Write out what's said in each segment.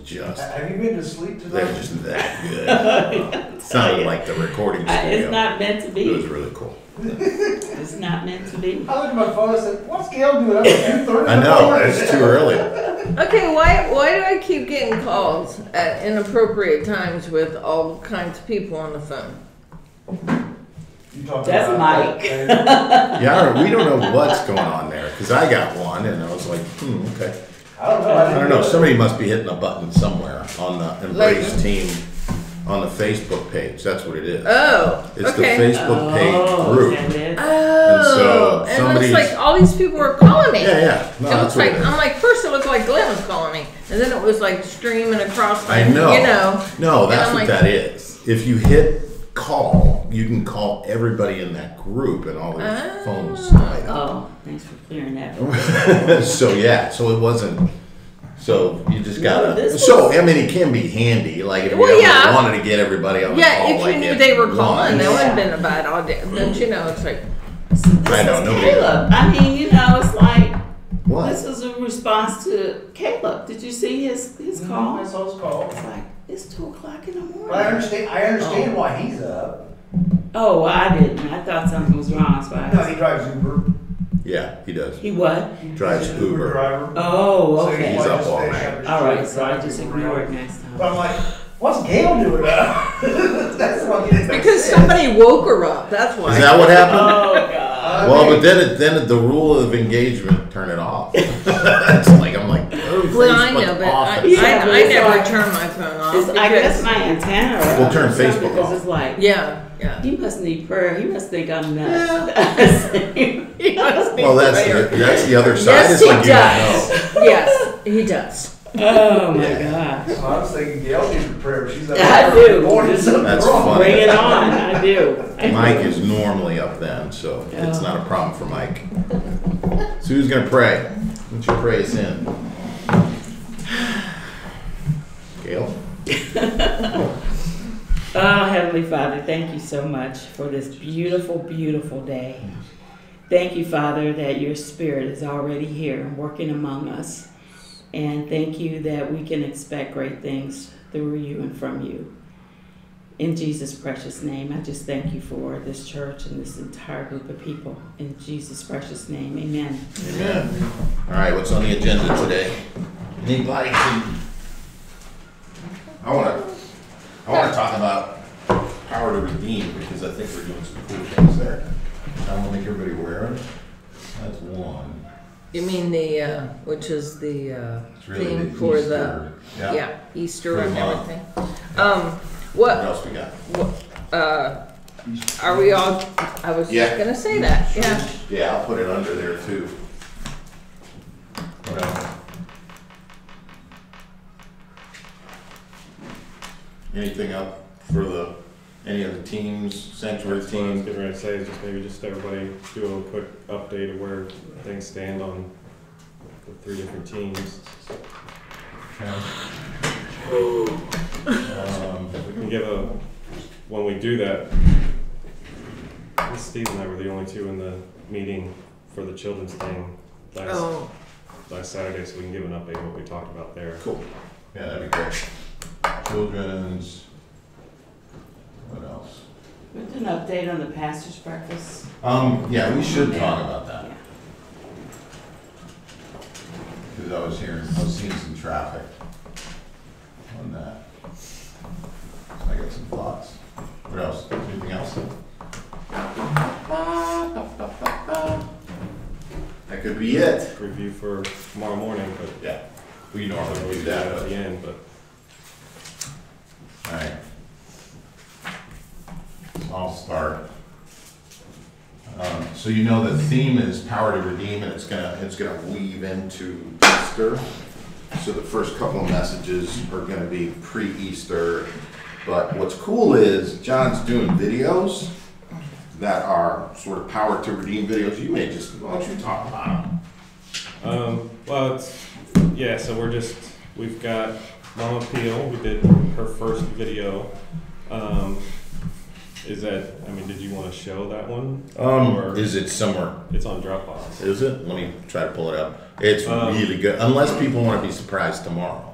just. Have you been to sleep They're tonight? just that good. It sounded like the recording studio. It's not meant to It was be. really cool. It's not meant to be. I looked at my phone and said, "What's Gail doing up at 2:30?" I know, it's too early. Okay, why do I keep getting calls at inappropriate times with all kinds of people on the phone? You talking That's about Mike. that? Yeah, we don't know what's going on there because I got one and I was like, okay. I don't know. I don't know. Somebody must be hitting a button somewhere on the Embrace Like- team on the Facebook page. That's what it is. Oh, It's okay. the Facebook page group. Is that it? Oh, and somebody- it's like all these people were calling me. Yeah, yeah. No, It that's looks what like it is. I'm like first it looked like Glenn was calling me, and then it was like streaming across. I my, know. You know. No, And that's I'm what like, that is. If you hit call, you can call everybody in that group and all their phones light up. Oh, thanks for clearing that. So yeah, so it wasn't. So you just No, gotta. this So was- I mean, it can be handy. Like if you Well, ever yeah. wanted to get everybody on the Yeah, call. if like you knew at they were calling, once. that would have Yeah. been a bad idea. But you know, it's like I know, nobody- Caleb. I mean, you know, it's like What? this was a response to Caleb. Did you see his call? I saw his call. It's like it's 2:00 in the morning. But I understand why he's up. Oh, well, I didn't. I thought something was wrong. So No, he I drives Uber. Yeah, he does. he what? He Drives he's an Uber. driver. Oh, So okay. He's might up just all finish night. up his All right, shift, so I drive just Uber ignore it around. next But time. I'm like, what's Gail doing up? That's what it because somebody woke her up. That's why. Is that what happened? Oh God. Well, but then the rule of engagement, turn it off. It's like I'm like, oh, Well, I Facebook know, but off. I Yeah, never but turn my phone off. It's, I guess because- my antenna. We'll turn or something, Facebook because off. it's like Yeah. he must need prayer. He must think I'm nuts. He must be Well, that's prayer. the other side. Yes, It's he like you don't know. does. Yes, he does. Oh my Yeah. gosh. So I was thinking Gail needs prayer. She's up I there do. morning, something That's wrong. funny. Bring it on. I do. Mike is normally up then, so it's not a problem for Mike. So who's gonna pray? Why don't you pray us in? Gail? Oh, Heavenly Father, thank you so much for this beautiful, beautiful day. Thank you, Father, that your Spirit is already here and working among us. And thank you that we can expect great things through you and from you. In Jesus' precious name, I just thank you for this church and this entire group of people. In Jesus' precious name, amen. Amen. All right, what's on the agenda today? Anybody? I want to talk about Power to Redeem because I think we're doing some cool things there. I want to make everybody aware of it. That's one. You mean the which is the It's really theme the for Easter. the Easter For the and month. everything. What else we got? Are we all? I was Yeah. just gonna say that. Yeah. Yeah, I'll put it under there too. What else? Anything up for any of the teams, sanctuary That's what I was team? getting ready to say, is just everybody do a quick update of where things stand on the 3 different teams. We can give when we do that, Steve and I were the only two in the meeting for the children's thing Oh, last Saturday, so we can give an update of what we talked about there. Cool. Yeah, that'd be great. Children's. What else? With an update on the pastor's breakfast. Yeah, we should talk about that. Yeah. Because I was seeing some traffic on that. So I got some thoughts. What else? Anything else? That could be it. Review for tomorrow morning, but Yeah, we normally we do do that, that at but the end, but all right. I'll start. So you know the theme is Power to Redeem, and it's gonna weave into Easter. So the first couple of messages are gonna be pre-Easter. But what's cool is John's doing videos that are sort of Power to Redeem videos. Why don't you talk about them? well, so we've got Mama Peel. We did her first video. Did you want to show that one? Or Is it somewhere? it's on Dropbox. Is it? Let me try to pull it up. It's Um, really good. Unless people want to be surprised tomorrow.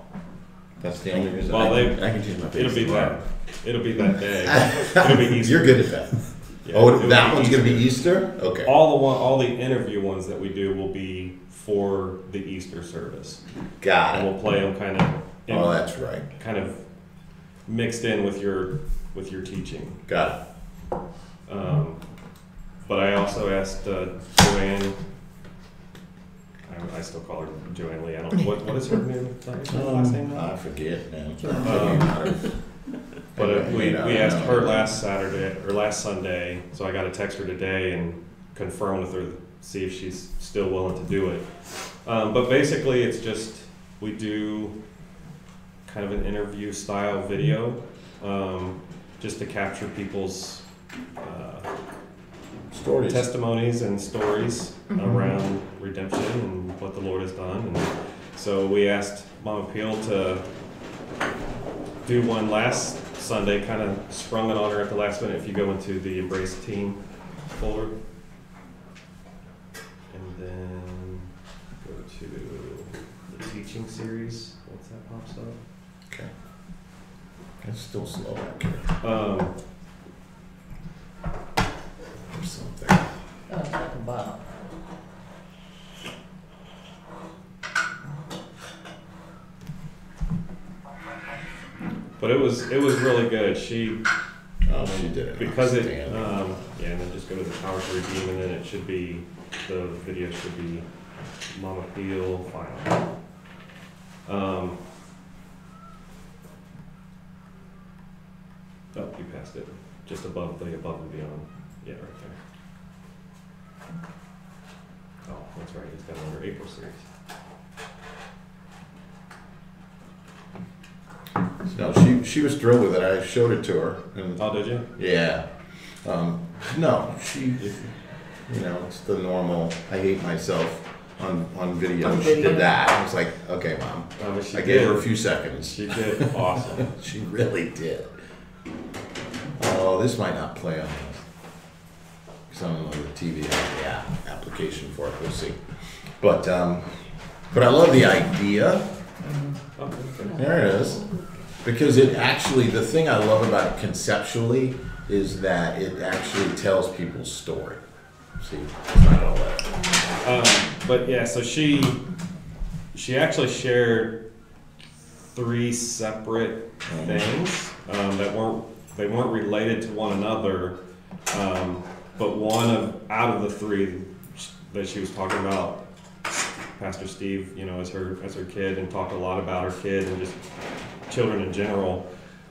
That's the only reason. Well, I can change my face. It'll be tomorrow. It'll be that day. It'll be Easter. You're good at that. Yeah, Oh, it'll that be one's gonna be Easter. Easter? Okay. All the interview ones that we do will be for the Easter service, Got and it. we'll play them Oh, that's right. kind of mixed in with your teaching. Got it. But I also asked Joanne. I still call her Joanne Lee. I don't. What is her name? Last name now? I forget, man. But we asked her last Saturday or last Sunday, so I got to text her today and confirm with her, see if she's still willing to do it. But basically, it's just we do kind of an interview style video, just to capture people's Stories. testimonies and stories around redemption and what the Lord has done. And so we asked Mama Peel to do one last Sunday, kind of sprung it on her at the last minute if you go into the Embrace Team folder. And then go to the teaching series, once that pops up. Okay. It's still slow back here. Or something. Oh, it's at the bottom. But it was really good. She Oh, she did it. because it Outstanding. yeah, and then just go to the Power to Redeem, and then it should be the video should be Mama Peel final. Oh, you passed it. Just above and beyond. Yeah, right there. Oh, that's right. It's got another April series. No, she was thrilled with it. I showed it to her. And Oh, did you? yeah. No, she, it's the normal, I hate myself on video. On She video. did that. I was like, okay, Mom. But she I gave did. her a few seconds. She did. Awesome. She really did. Oh, this might not play on this. Because I don't know the TV has the application for it. We'll see. But I love the idea. Oh, okay. There it is. Because it actually, the thing I love about it conceptually is that it actually tells people's story. See, it's not all that. But yeah, so she actually shared 3 separate things that weren't related to one another, but out of the 3 that she was talking about, Pastor Steve, as her kid, and talked a lot about her kid and just children in general.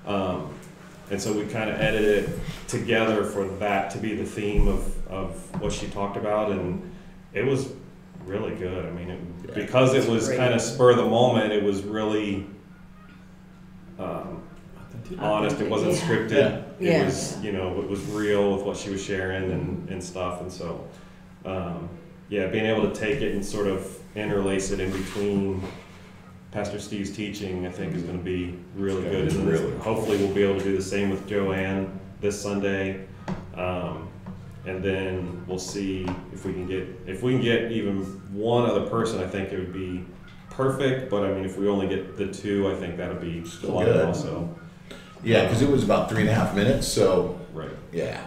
And so we kind of edited it together for that to be the theme of what she talked about, and it was really good. I mean, because it was kind of spur of the moment, it was really honest. It wasn't scripted. Yeah. It was, it was real with what she was sharing and stuff. And so, being able to take it and sort of interlace it in between Pastor Steve's teaching, I think, is going to be really good. And really hopefully we'll be able to do the same with Joanne this Sunday. And then we'll see if we can get even one other person. I think it would be perfect. But I mean, if we only get the 2, I think that'll be Still fun good. also. Yeah, because it was about 3.5 minutes, so Right. yeah.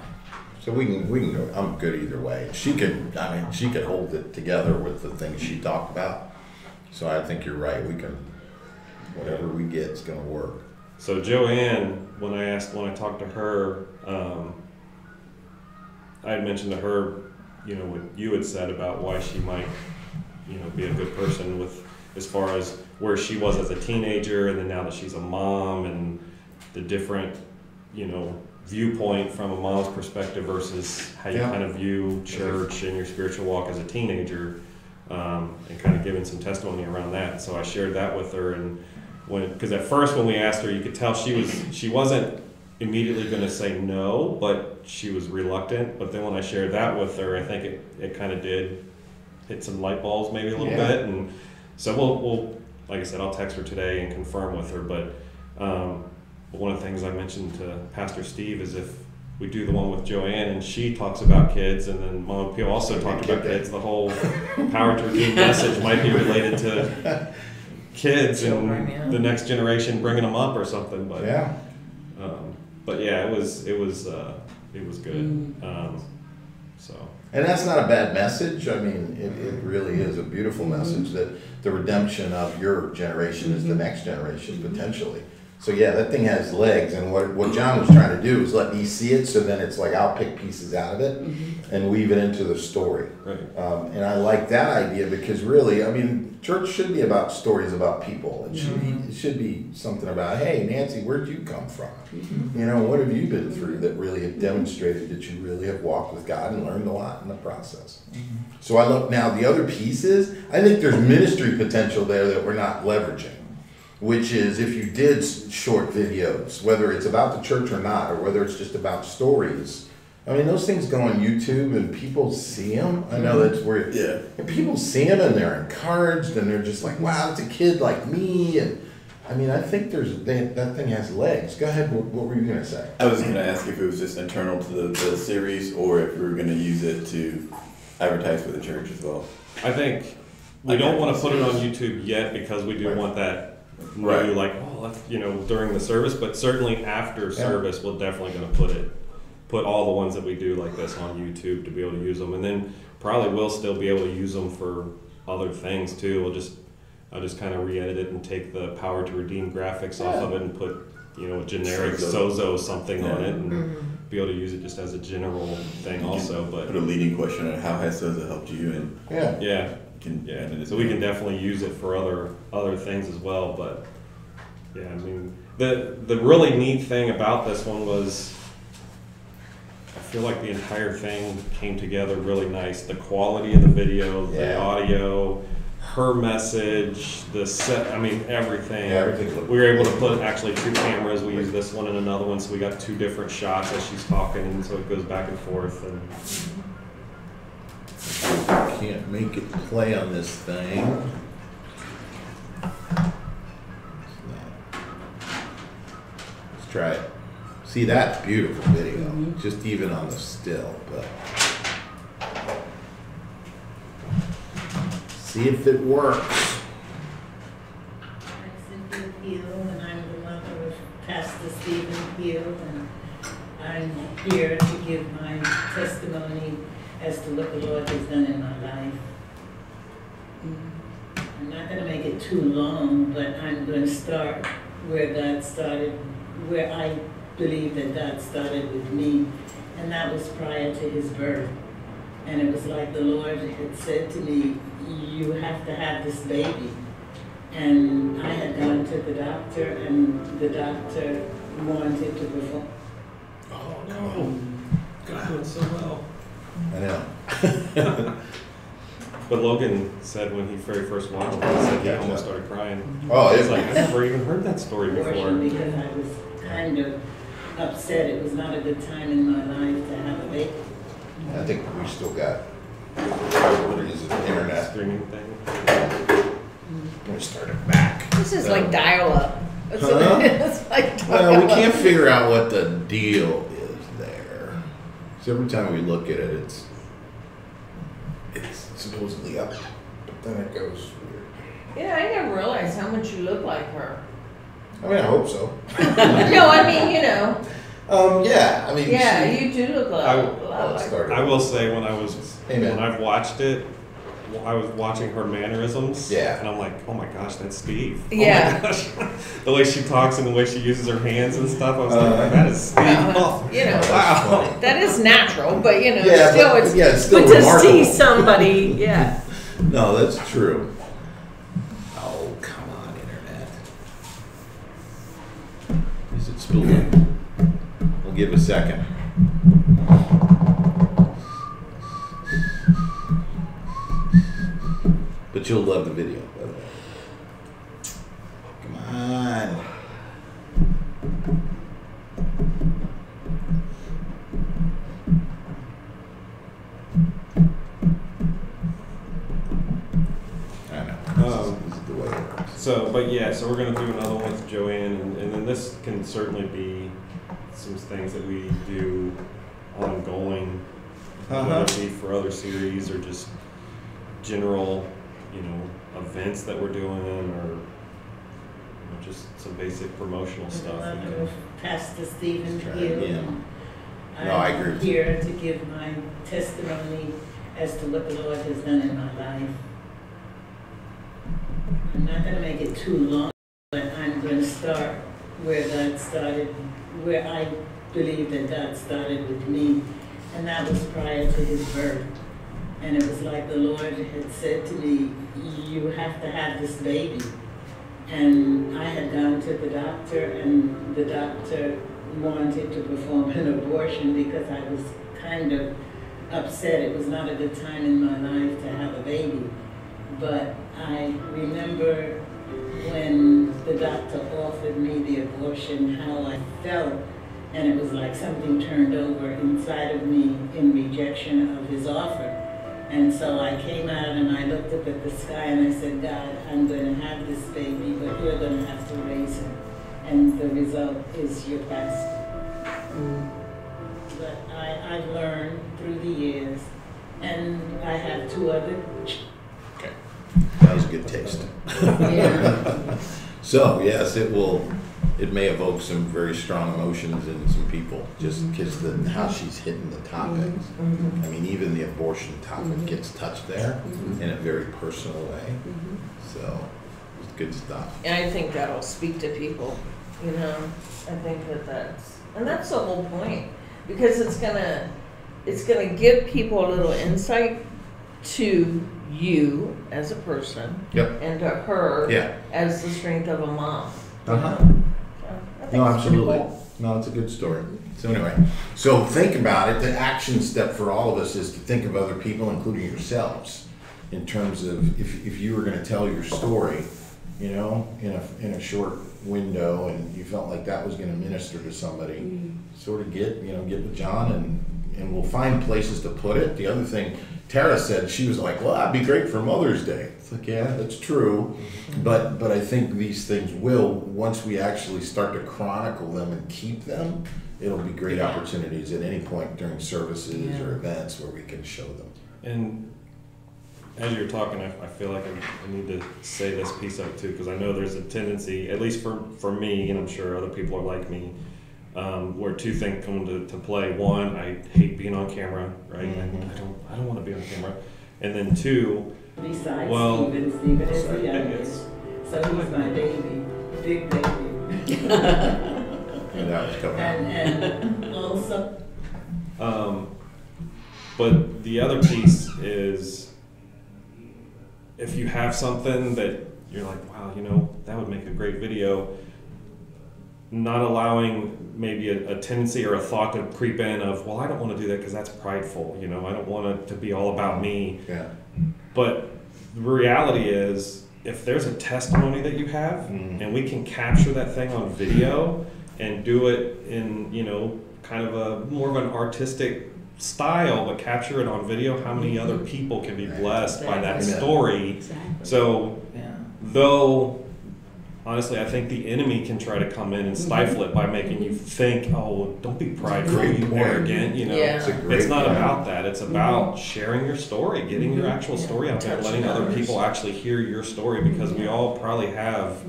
So we can go, I'm good either way. She could hold it together with the things she talked about. So I think you're right. We can, whatever we get is gonna work. So Joanne, when I talked to her, I had mentioned to her, what you had said about why she might, be a good person with, as far as where she was as a teenager, and then now that she's a mom, and the different, viewpoint from a mom's perspective versus how you kind of view church and your spiritual walk as a teenager, and kind of giving some testimony around that. So I shared that with her, and because at first when we asked her, you could tell she wasn't immediately going to say no, but she was reluctant. But then when I shared that with her, I think it kind of did hit some light bulbs maybe a little bit. And so we'll like I said, I'll text her today and confirm with her. But one of the things I mentioned to Pastor Steve is if we do the one with Joanne and she talks about kids, and then Mama Peel also talked about kids, the whole Power to Redeem message might be related to kids Children, and yeah. the next generation bringing them up or something. But Yeah. but yeah, it was good. So And that's not a bad message. I mean, it really is a beautiful message that the redemption of your generation is the next generation potentially. So yeah, that thing has legs, and what John was trying to do is let me see it, so then it's like I'll pick pieces out of it and weave it into the story. right. And I like that idea because really, I mean, church should be about stories about people. It should be something about, hey, Nancy, where'd you come from? You know, what have you been through that really have demonstrated that you really have walked with God and learned a lot in the process? So I look now, the other piece is, I think there's ministry potential there that we're not leveraging, which is if you did short videos, whether it's about the church or not, or whether it's just about stories. I mean, those things go on YouTube and people see them. I know that's where, and people see them and they're encouraged and they're just like, wow, it's a kid like me. And I mean, I think that thing has legs. Go ahead, what were you going to say? I was going to ask if it was just internal to the series or if we were going to use it to advertise for the church as well. I think we don't want to put it on YouTube yet because we do want that new, Right. like, oh, let's, during the service, but certainly after service, we're definitely going to put all the ones that we do like this on YouTube to be able to use them, and then probably we'll still be able to use them for other things too. I'll just kind of re-edit it and take the Power to Redeem graphics off of it and put a generic Sozo something on it and be able to use it just as a general thing also. But Put a leading question on how has Soza helped you, and Yeah. so we can definitely use it for other things as well. But yeah, I mean, the really neat thing about this one was I feel like the entire thing came together really nice. The quality of the video, the audio, her message, the set, I mean, everything. Yeah, everything looked We were able to put actually 2 cameras. We used this one and another one, so we got 2 different shots as she's talking, and so it goes back and forth. And Can't make it play on this thing. Let's try it. See, that's beautiful video, just even on the still, but see if it works. I'm Cynthia Peel, and I'm the mother of Pastor Stephen Peel, and I'm here to give my testimony as to what the Lord has done in my life. I'm not going to make it too long, but I'm going to start where God started, where I believe that God started with me, and that was prior to his birth. And it was like the Lord had said to me, you have to have this baby. And I had gone to the doctor, and the doctor wanted to perform. oh no, God, doing so well. I know. But Logan said when he very first watched it, he said he almost started crying. Oh, It's like, I've never even heard that story before. Abortion, because I was kind of upset. It was not a good time in my life to have a baby. I think we still got priorities of the internet. Streaming thing. I'm gonna start it back. This is like dial-up. It's, Huh? it's like Well, we dial-up. can't figure out what the deal is there. So every time we look at it, it's supposedly up, but then it goes weird. Yeah, I never realized how much you look like her. I mean, I hope so. No, I mean, Yeah, I mean, yeah, she, you do look a I- lot let's like start I it. will say when Amen. I've watched it, I was watching her mannerisms. Yeah. And I'm like, oh my gosh, that's Steve. Oh Yeah. my gosh. The way she talks and the way she uses her hands and stuff, I was like, that is Steve. Oh, You know, That's wow. funny. that is natural, but Yeah, still, but, it's yeah, it's still but to remarkable. see somebody, yeah. No, that's true. Oh, come on, internet. Is it spooling? We'll give it a second. But you'll love the video, by the way. Come on. I know. This is the way it works. So, but yeah, so we're gonna do another one with Joanne, and then this can certainly be some things that we do ongoing, whether it be for other series or just general, events that we're doing, or just some basic promotional stuff. I'm we with can- Pastor Stephen Try Hill. again. No, I agree I'm with you. here to give my testimony as to what the Lord has done in my life. I'm not going to make it too long, but I'm going to start where God started, where I believe that God started with me, and that was prior to his birth. And it was like the Lord had said to me, you have to have this baby. And I had gone to the doctor, and the doctor wanted to perform an abortion because I was kind of upset. It was not a good time in my life to have a baby. But I remember when the doctor offered me the abortion, how I felt, and it was like something turned over inside of me in rejection of his offer. And so I came out and I looked up at the sky and I said, God, I'm going to have this baby, but you're going to have to raise him. And the result is your pastor. But I've learned through the years, and I have 2 other. Okay, that was a good taste. Yeah. So yes, it may evoke some very strong emotions in some people, just because how she's hitting the topics. I mean, even the abortion topic gets touched there in a very personal way. So it's good stuff. And I think that'll speak to people, you know. I think that's the whole point, because it's gonna give people a little insight to you as a person, Yep. and to her Yeah. as the strength of a mom. Uh-huh. I think No, it's pretty absolutely. cool. No, it's a good story. So anyway, so think about it. The action step for all of us is to think of other people, including yourselves, in terms of if you were going to tell your story, you know, in a short window, and you felt like that was going to minister to somebody, sort of get with John, and we'll find places to put it. The other thing Tara said, she was like, well, that'd be great for Mother's Day. It's like, yeah, that's true. But I think these things will, once we actually start to chronicle them and keep them, it'll be great opportunities at any point during services or events where we can show them. And as you're talking, I feel like I need to say this piece of it too, because I know there's a tendency, at least for me, and I'm sure other people are like me, where 2 things come to play. 1, I hate being on camera, right? I don't want to be on camera. And then 2, Besides well, Stephen is the sorry, youngest. So he's my baby, big baby. And that was coming out. And also, but the other piece is, if you have something that you're like, wow, you know, that would make a great video, not allowing maybe a tendency or a thought to creep in of, well, I don't want to do that because that's prideful, you know, I don't want it to be all about me. Yeah. But the reality is, if there's a testimony that you have, and we can capture that thing on video and do it in, you know, kind of a more of an artistic style, but capture it on video, how many other people can be blessed by that Exactly. story? Exactly. So, though honestly, I think the enemy can try to come in and stifle it by making you think, oh, don't be prideful, Great you point. arrogant, you know. Yeah. It's a great It's not point. about that. It's about sharing your story, getting your actual story out there, and letting other people actually hear your story, because we all probably have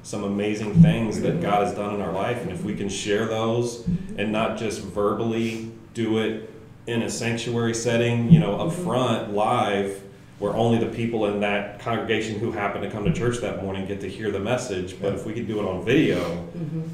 some amazing things that God has done in our life, and if we can share those and not just verbally do it in a sanctuary setting, you know, up front, live, where only the people in that congregation who happen to come to church that morning get to hear the message. But if we could do it on video,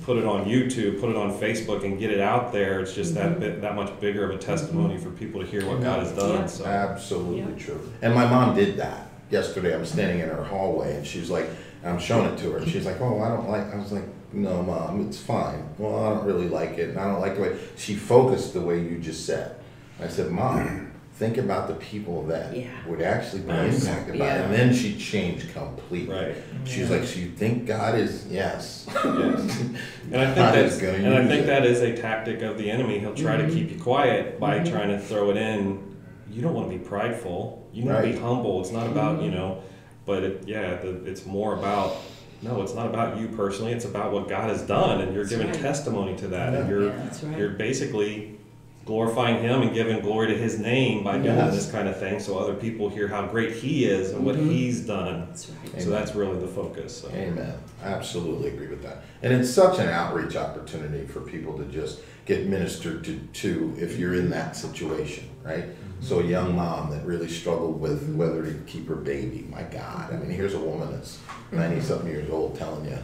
put it on YouTube, put it on Facebook, and get it out there, it's just that much bigger of a testimony for people to hear what God has done. Yeah. So Absolutely true. And my mom did that. Yesterday I'm standing in her hallway and she's like, I'm showing it to her, and she's like, oh, I don't like, I was like, no, Mom, it's fine. Well, I don't really like it, and I don't like the way, she focused the way you just said. I said, Mom, think about the people that would actually be impacted by it. And then she changed completely. Right. She's like, so you think God is, yes. And I think God is that's, gonna and I use think it. that is a tactic of the enemy. He'll try to keep you quiet by trying to throw it in. You don't want to be prideful. You want to be Right. humble. It's not about, you know, but it's more about, no, it's not about you personally. It's about what God has done, and you're That's giving right. testimony to that, and That's right. you're basically glorifying him and giving glory to his name by doing Yes. this kind of thing, so other people hear how great he is and what he's done. That's right. So that's really the focus. So. Amen. I absolutely agree with that. And it's such an outreach opportunity for people to just get ministered to if you're in that situation, right? So a young mom that really struggled with whether to keep her baby. My God, I mean, here's a woman that's 90-something years old telling you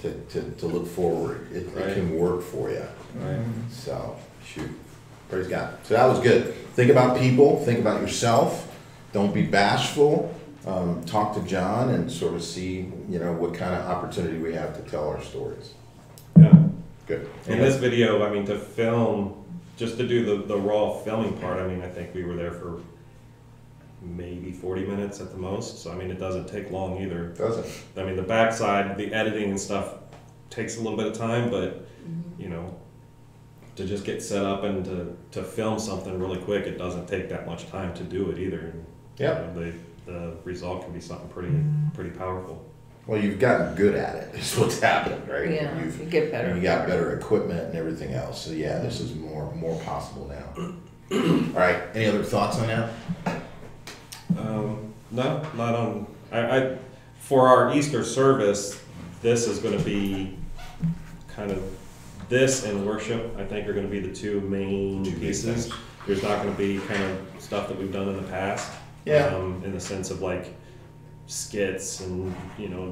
to look forward. It Right. can work for you. Right. So, shoot. Praise God. So that was good. Think about people. Think about yourself. Don't be bashful. Talk to John and sort of see, what kind of opportunity we have to tell our stories. Yeah. Good. In this video, I mean, to film, just to do the raw filming part, I mean, I think we were there for maybe 40 minutes at the most. So, I mean, it doesn't take long either. Does it? I mean, the backside, the editing and stuff takes a little bit of time, but, to just get set up and to film something really quick, it doesn't take that much time to do it either. And, Yep. the result can be something pretty powerful. Well, you've gotten good at it. Is what's happened, right? Yeah, You've, you get better. You got better equipment and everything else. So yeah, this is more possible now. All right. Any other thoughts on that? No, not on. I for our Easter service, this is going to be kind of this and worship. I think are going to be the two main pieces. There's not going to be kind of stuff that we've done in the past. Yeah. In the sense of like skits and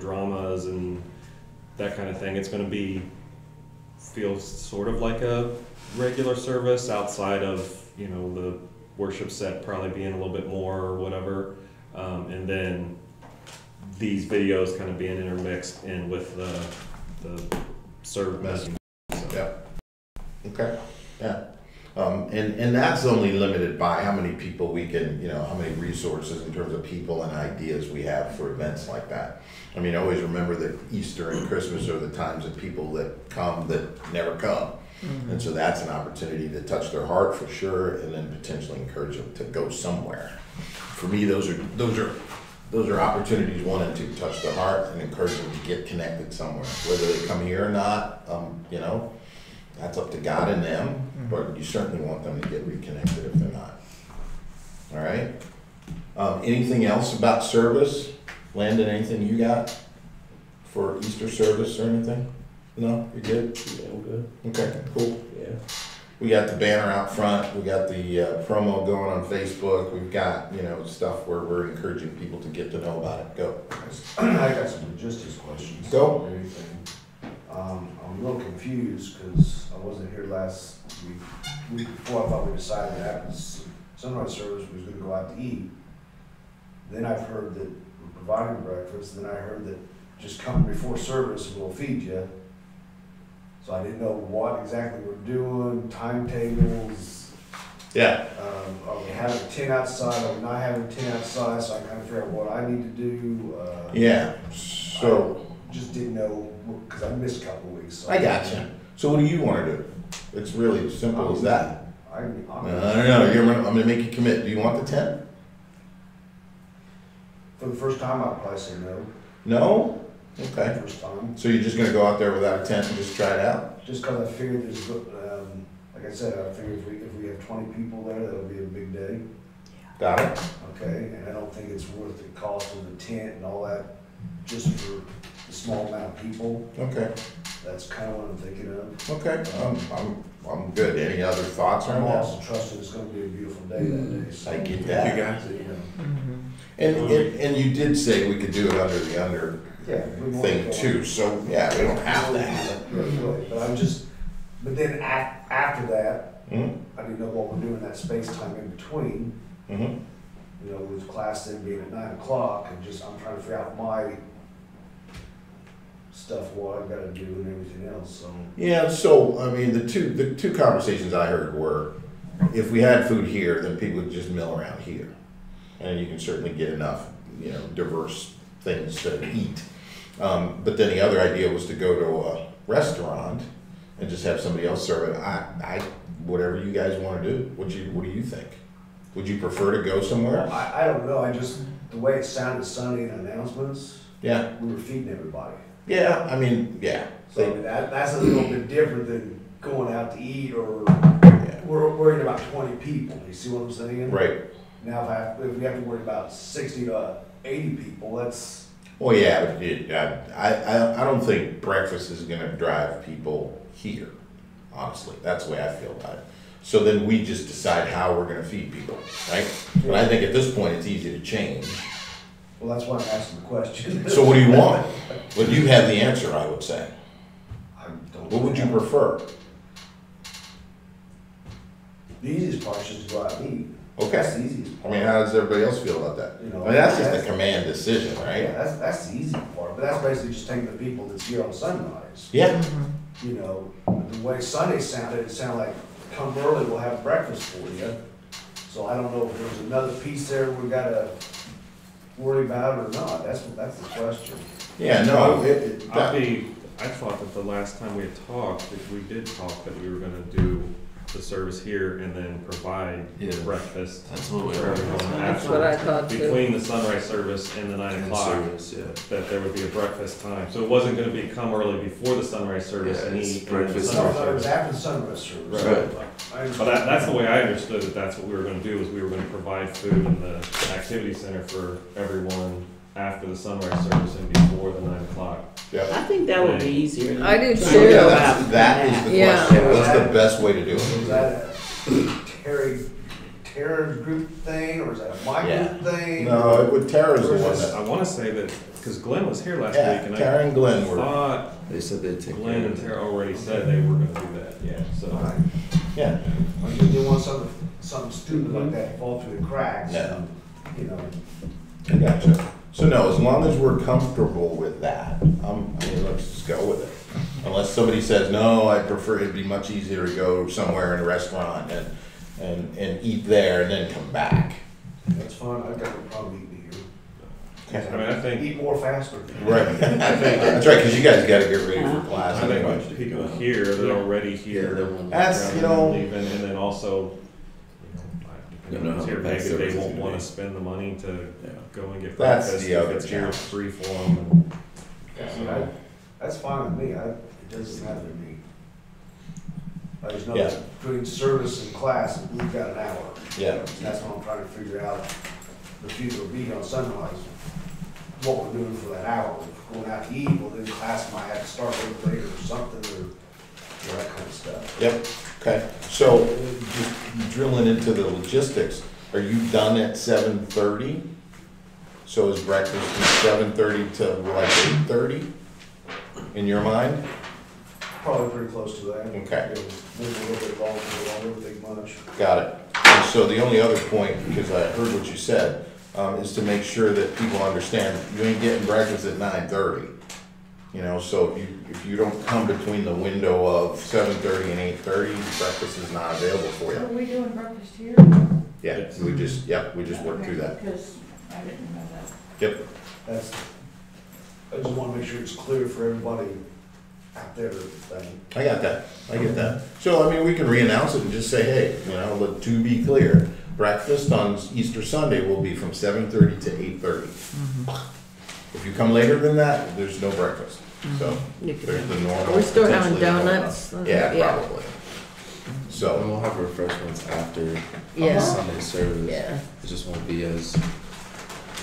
dramas and that kind of thing. It's going to feel sort of like a regular service outside of the worship set probably being a little bit more or whatever, and then these videos kind of being intermixed in with the service. Yeah. Okay. Yeah. And that's only limited by how many people we can, how many resources in terms of people and ideas we have for events like that. I mean, always remember that Easter and Christmas are the times of people that come that never come. And so that's an opportunity to touch their heart for sure, and then potentially encourage them to go somewhere. For me, those are opportunities, one and two, touch their heart and encourage them to get connected somewhere. Whether they come here or not, that's up to God and them, but you certainly want them to get reconnected if they're not. All right? Anything else about service? Landon, anything you got for Easter service or anything? No? You good? Yeah, I'm good. Okay, cool. Yeah. We got the banner out front. We got the promo going on Facebook. We've got, stuff where we're encouraging people to get to know about it. Go. I got some logistics questions. Go. I'm a little confused because I wasn't here last week before. I thought we decided that after sunrise service we was going to go out to eat. Then I've heard that we're providing breakfast. Then I heard that just come before service and we'll feed you. So I didn't know what exactly we're doing, timetables. Yeah. Are we having a tent outside? Are we not having a tent outside? So I kind of figure out what I need to do. Yeah. So I just didn't know because I missed a couple of weeks. So I got you. So what do you want to do? It's really as simple as that. I'm No. I'm going to make you commit. Do you want the tent? For the first time, I'd probably say no. No? Okay. First time. So you're just going to go out there without a tent and just try it out? Just because I figured there's, like I said, I figured if we have 20 people there, that'll be a big day. Got it? Okay, and I don't think it's worth the cost of the tent and all that just for the small amount of people. Okay. That's kind of what I'm thinking of. Okay. I'm good. Any other thoughts on I'm that? also trusting it's going to be a beautiful day that day. So, I get that. You guys. so, you know. And you did say we could do it under the under Yeah, we want thing to- too, so yeah, we don't have to have it. Right, but then after that, Mhm. I didn't know what we're doing that space time in between. Mhm. With class then being at 9 o'clock, and I'm trying to figure out my stuff, what I've got to do and everything else, so. Yeah, so, I mean, the two conversations I heard were, if we had food here, then people would just mill around here. And you can certainly get enough, diverse things to eat. But then the other idea was to go to a restaurant and just have somebody else serve it. Whatever you guys want to do, what do you think? Would you prefer to go somewhere? I don't know, the way it sounded Sunday in announcements, Yeah, we were feeding everybody. yeah, I mean, yeah. So that's a little bit different than going out to eat or, Yeah. we're worried about 20 people, you see what I'm saying? Right. Now, if we have to worry about 60 to 80 people, that's, Well, yeah, but I don't think breakfast is gonna drive people here, honestly. That's the way I feel about it. So then we just decide how we're gonna feed people, right? But I think at this point, it's easy to change. well, that's why I'm asking the question. So what do you want? Well, you have the answer, I would say. I don't. What would you prefer? The easiest part is just to go out and eat. Okay. That's the easiest I part. mean, how does everybody else feel about that? You know, I mean, that's just a that's- command decision, Yeah, right? that's the easy part, but that's basically just taking the people that's here on Sunrise. Yeah, You know, the way Sunday sounded, it sounded like, come early, we'll have breakfast for you. So I don't know if there's another piece there we gotta worry about or not, that's the question. yeah, no, I thought that the last time we had talked, that we did talk that we were gonna do the service here and then provide Yeah. breakfast That's what we for everyone That's what I thought too. between the sunrise service and the 9 o'clock. Service, yeah. That there would be a breakfast time, so it wasn't gonna be come early before the sunrise service Yeah, and it's eat. and then the breakfast. sunrise No, it was service. after the Sunrise service. Right. I But that's the way I understood it, that's what we were gonna do, is we were gonna provide food in the activity center for everyone after the sunrise service and before the 9 o'clock. yeah. I think that would be easier. than I do trying too. to Yeah, go that's, out that and is the Yeah. question. What's the best way to do Was it? that a Tara's group thing, or is that a my Yeah. group thing? No, it would, Tara's the one I that, wanna say that, cause Glenn was here last week yeah, and Tara I and Glenn were, thought They said they'd take Glenn care and of it. Tara already said they were gonna do that, yeah, so. Right. yeah, I just didn't want something stupid like that to fall through the cracks. Yeah. You know, I gotcha. So no, as long as we're comfortable with that, I mean, let's just go with it. Unless somebody says, no, I prefer, it'd be much easier to go somewhere in a restaurant and eat there and then come back. that's fine, I've got no problem eating here. I mean, I think, Eat more faster. Right, that's right, because you guys gotta get ready for class I anyway. think people here, they're already here. That's, rather you than know, leaving, and then also, you know, No, who's here, that maybe they service is won't gonna wanna be- spend the money to Yeah. go and get That's breakfast. the If other it's here, it's challenge. free for them. That's fine with me, it doesn't matter to me. I just know Yeah. that between service and class, we've got an hour. Yeah. That's what I'm trying to figure out, the future of being on Sunrise, what we're doing for that hour. If we're going out to eat, well, then class might have to start a little later or something, or that kind of stuff. Yep, okay. So just drilling into the logistics, are you done at 7:30? So is breakfast from 7:30 to like 8:30 in your mind? Probably pretty close to that. Okay. Maybe a little bit longer, I don't think much. Got it. And so the only other point, because I heard what you said, is to make sure that people understand, you ain't getting breakfast at 9:30. You know, so if you don't come between the window of 7:30 and 8:30, breakfast is not available for Are you. we doing breakfast here? Yeah, we just worked through that. Because I didn't know that. Yep, That's, I just wanna make sure it's clear for everybody out there, thing. I got that, I get that. So, I mean, we can re-announce it and just say, hey, you know, but to be clear, breakfast on Easter Sunday will be from 7:30 to 8:30. If you come later than that, there's no breakfast, so You could- there's the normal. Are we still having potentially normal. donuts? Yeah, probably. And So, we'll have refreshments after Yeah. Sunday service. Yeah. It just won't be as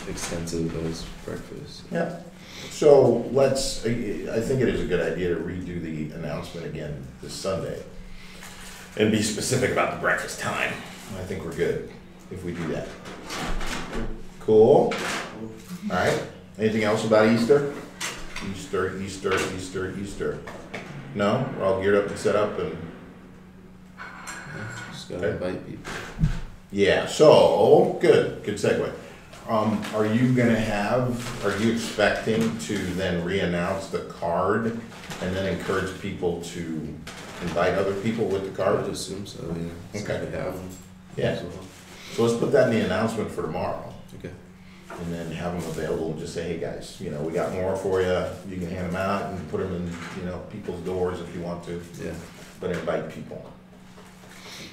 extensive as breakfast. yeah. So let's, I think it is a good idea to redo the announcement again this Sunday and be specific about the breakfast time. I think we're good if we do that. Cool? All right. Anything else about Easter? Easter. No? We're all geared up and set up and, Just gotta Okay. invite people. yeah, so, good segue. Are you expecting to then re-announce the card and then encourage people to invite other people with the I would card? assume so, yeah. Okay. So we have them Yeah, as well. so let's put that in the announcement for tomorrow. Okay. And then have them available and just say, hey, guys, you know, we got more for you. You can hand them out and put them in, you know, people's doors if you want to, Yeah. but invite people.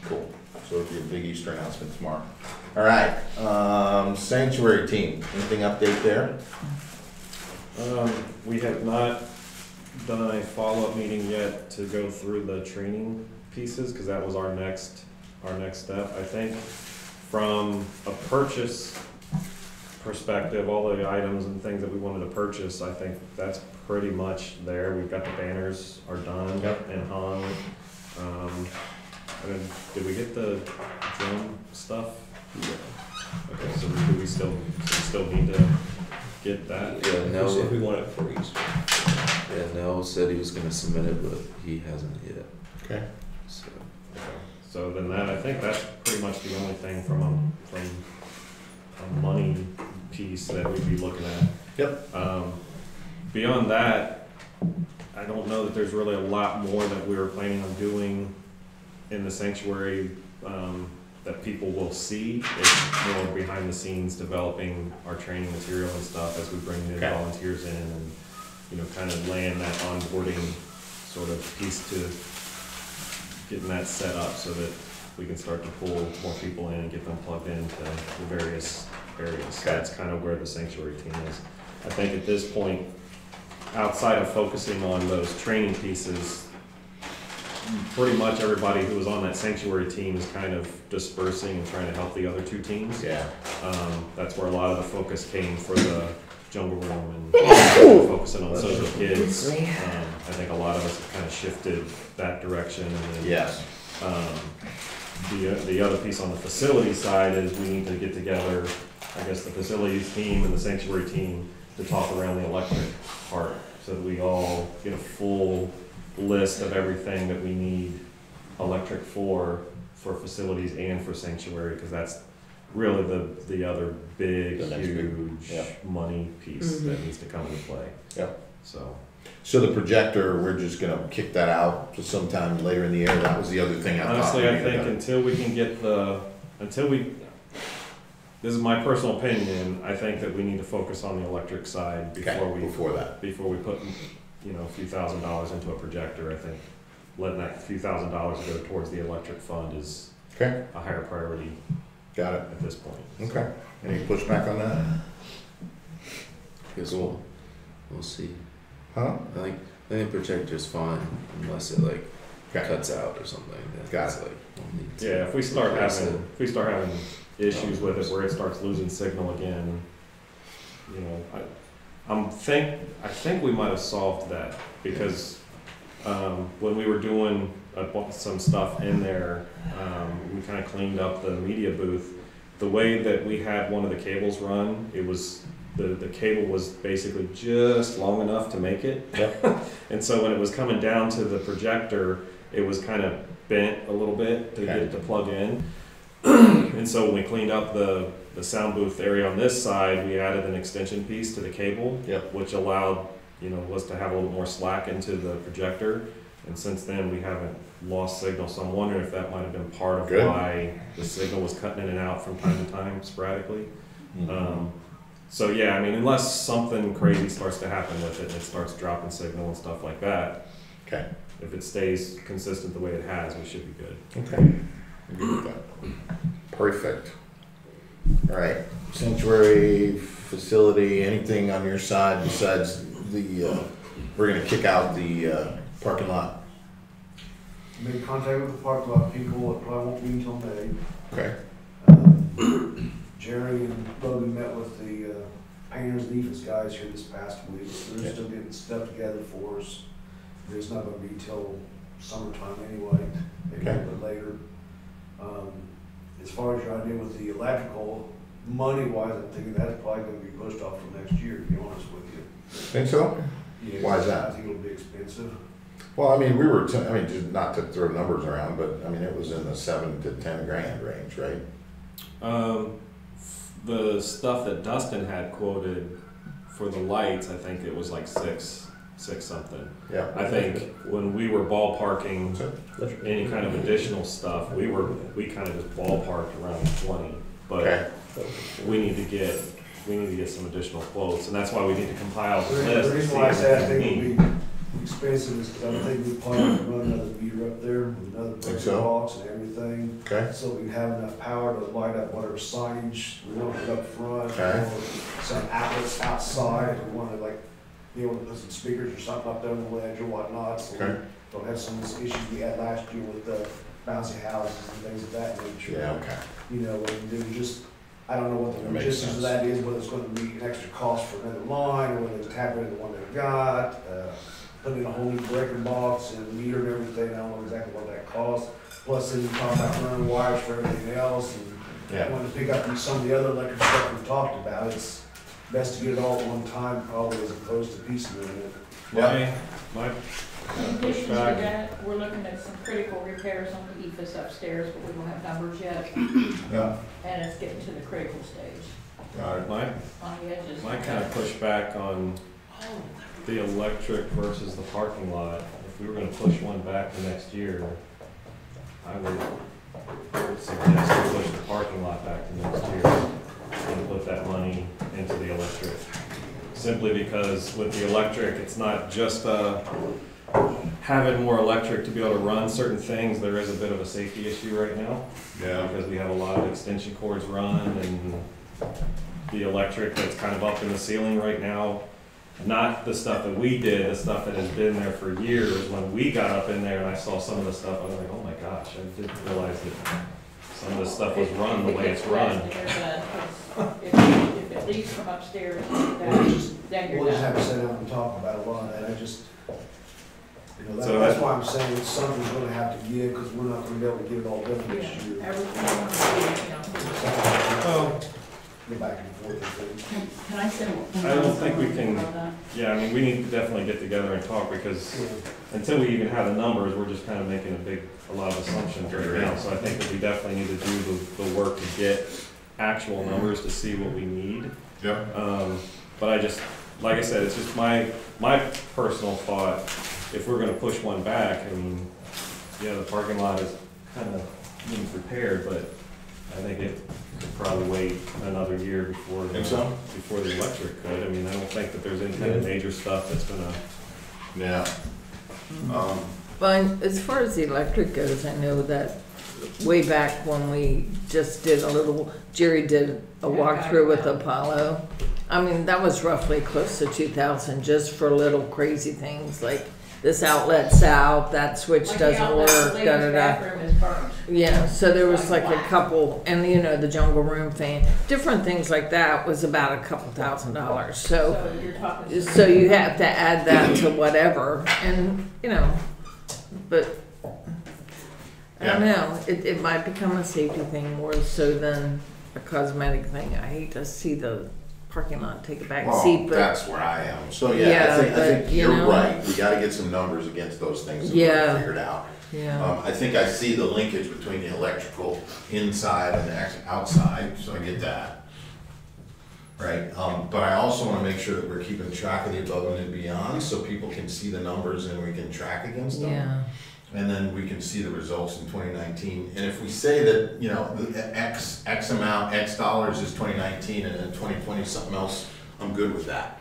Cool. So it'll be a big Easter announcement tomorrow. All right, sanctuary team, anything update there? We have not done a follow-up meeting yet to go through the training pieces, because that was our next our next step. I think from a purchase perspective, all the items and things that we wanted to purchase, I think that's pretty much there. We've got the banners are done and hung. And then, did we get the drum stuff? Yeah. Okay, so do we still need to get that? Yeah, We Nell, said we want it for Easter. yeah, Nell said he was gonna submit it, but he hasn't yet, Okay. so. Okay. So then that, I think that's pretty much the only thing from a money piece that we'd be looking at. Yep. Beyond that, I don't know that there's really a lot more that we were planning on doing in the sanctuary, that people will see. It's more behind the scenes developing our training material and stuff as we bring new Okay. volunteers in and, you know, kind of laying that onboarding sort of piece to getting that set up so that we can start to pull more people in and get them plugged into the various areas. So that's kind of where the sanctuary team is. I think at this point, outside of focusing on those training pieces, pretty much everybody who was on that sanctuary team is kind of dispersing and trying to help the other two teams. Yeah. That's where a lot of the focus came for the jungle room and focusing on social kids. I think a lot of us have kind of shifted that direction. And then, Yes. the other piece on the facility side is we need to get together, I guess, the facilities team and the sanctuary team to talk around the electric part so that we all get a full list of everything that we need electric for facilities and for sanctuary, because that's really the other big, The next big- huge yeah. money piece that needs to come into play. Yep. So the projector, we're just gonna kick that out to sometime later in the year. That was the other thing I thought. honestly, we I needed think to- until we can get this is my personal opinion, I think that we need to focus on the electric side Okay, before that. before we put, you know, a few $1,000s into a projector. I think letting that few $1,000s go towards the electric fund is Okay, a higher priority got it. at this point. Okay. Any pushback on that? Guess Cool. we'll see. Huh? I think the projector's fine unless it like Okay. cuts out or something. Then Got it's it. like we'll need to Yeah, if we start replace having, it. if we start having issues with it where it starts losing signal again, you know, I think we might have solved that because when we were doing some stuff in there, we kind of cleaned up the media booth. The way that we had one of the cables run, it was the cable was basically just long enough to make it. Yep. And so when it was coming down to the projector, it was kind of bent a little bit to get it to plug in. And so when we cleaned up the sound booth area on this side, we added an extension piece to the cable, Yep. which allowed, you know, us to have a little more slack into the projector. And since then, we haven't lost signal. So I'm wondering if that might have been part of Good. why the signal was cutting in and out from time to time sporadically. So yeah, I mean, unless something crazy starts to happen with it and it starts dropping signal and stuff like that, Okay. if it stays consistent the way it has, we should be good. Okay. I'm good with that. Perfect. All right. Sanctuary facility, anything on your side besides we're gonna kick out the parking lot? Made contact with the parking lot people, it probably won't be until May. Okay. Jerry and Logan met with the painters and Ethan's guys here this past week, so they're Yeah. still getting stuff together for us. It's not gonna be till summertime anyway, maybe a Okay. little bit later. As far as your idea with the electrical, money-wise, I'm thinking that's probably gonna be pushed off till next year, to be honest with you. Think so? Yeah, Why is that? I think it'll be expensive. Well, I mean, we were, I mean, just not to throw numbers around, but I mean, it was in the 7 to 10 grand range, right? The stuff that Dustin had quoted for the lights, I think it was like six something. Yeah. I think when we were ballparking any kind of additional stuff, we kind of just ballparked around 20. But Okay. we need to get some additional quotes, and that's why we need to compile the The list. to reason see why I say I everything think we need. it'll be expensive is because I think we plan to run another meter up there with another Think breaker so? box and everything. Okay. So we have enough power to light up whatever signage we want to put up front. Okay. Or some outlets outside, if we want to like, be able to put some speakers or something up there on the ledge or whatnot. So we Okay. don't have some of these issues we had last year with the bouncy houses and things of that nature. Yeah, okay. You know, and there's just, I don't know what the That makes logistics of sense. that is, whether it's gonna be an extra cost for another line, or whether it's tapping into the one they've got, putting in a whole new breaker box and meter and everything, I don't know exactly what that costs. Plus, then you talk about running wires for everything else, and Yeah. want to pick up on some of the other electric stuff we've talked about, it's best to get it all at one time, probably, as opposed to piecemealing it. My In addition to pushback, that, we're looking at some critical repairs on the EFS upstairs, but we don't have numbers yet, Yeah. and it's getting to the critical stage Got it. my on the edges. My kind of pushback on the electric versus the parking lot, if we were gonna push one back the next year, I would suggest to push the parking lot back to next year and put that money into the electric. Simply because with the electric, it's not just, having more electric to be able to run certain things, there is a bit of a safety issue right now. Yeah. Because we have a lot of extension cords run and the electric that's kind of up in the ceiling right now, not the stuff that we did, the stuff that has been there for years. When we got up in there and I saw some of the stuff, I was like, oh my gosh, I didn't realize that some of the stuff was run the way it's run. If it leaves from upstairs, then you're We'll just done. have to sit down and talk about a lot of that, I just, you know, So that's why I'm saying something's gonna have to give, because we're not gonna be able to get it all done Yeah, this year. everything, you know. Oh. Go back and forth and things. Can I say? I don't think we can, yeah, I mean, we need to definitely get together and talk because until we even have the numbers, we're just kind of making a lot of assumptions right now. So I think that we definitely need to do the work to get actual numbers to see what we need. Yeah. But I just, like I said, it's just my personal thought, if we're gonna push one back, I mean, yeah, the parking lot is kind of being prepared, but I think it could probably wait another year before before the electric could. I mean, I don't think that there's any kind of major stuff that's gonna. Yeah. But as far as the electric goes, I know that way back when we just did Jerry did a walkthrough with Apollo. I mean, that was roughly close to 2,000 just for little crazy things like this outlet's out, that switch Like doesn't the outlet, work, the ladies' da-da-da. bathroom is burnt. Yeah, so there was Like like a whack. couple, and you know, the jungle room thing, different things like that was about a couple $1,000. So you're talking. So you have to add that to whatever, and, you know, but, I don't know, it might become a safety thing more so than a cosmetic thing. I hate to see the parking lot take a back seat, Well, but, that's where I am. So, Yeah, yeah, I think but, you you're know. right. We gotta get some numbers against those things and Yeah. figure it out. yeah. I think I see the linkage between the electrical inside and the outside, so I get that. Right, but I also wanna make sure that we're keeping track of the above and beyond, so people can see the numbers and we can track against them. Yeah, And then we can see the results in 2019. And if we say that, you know, the X amount, X dollars is 2019 and then 2020 something else, I'm good with that.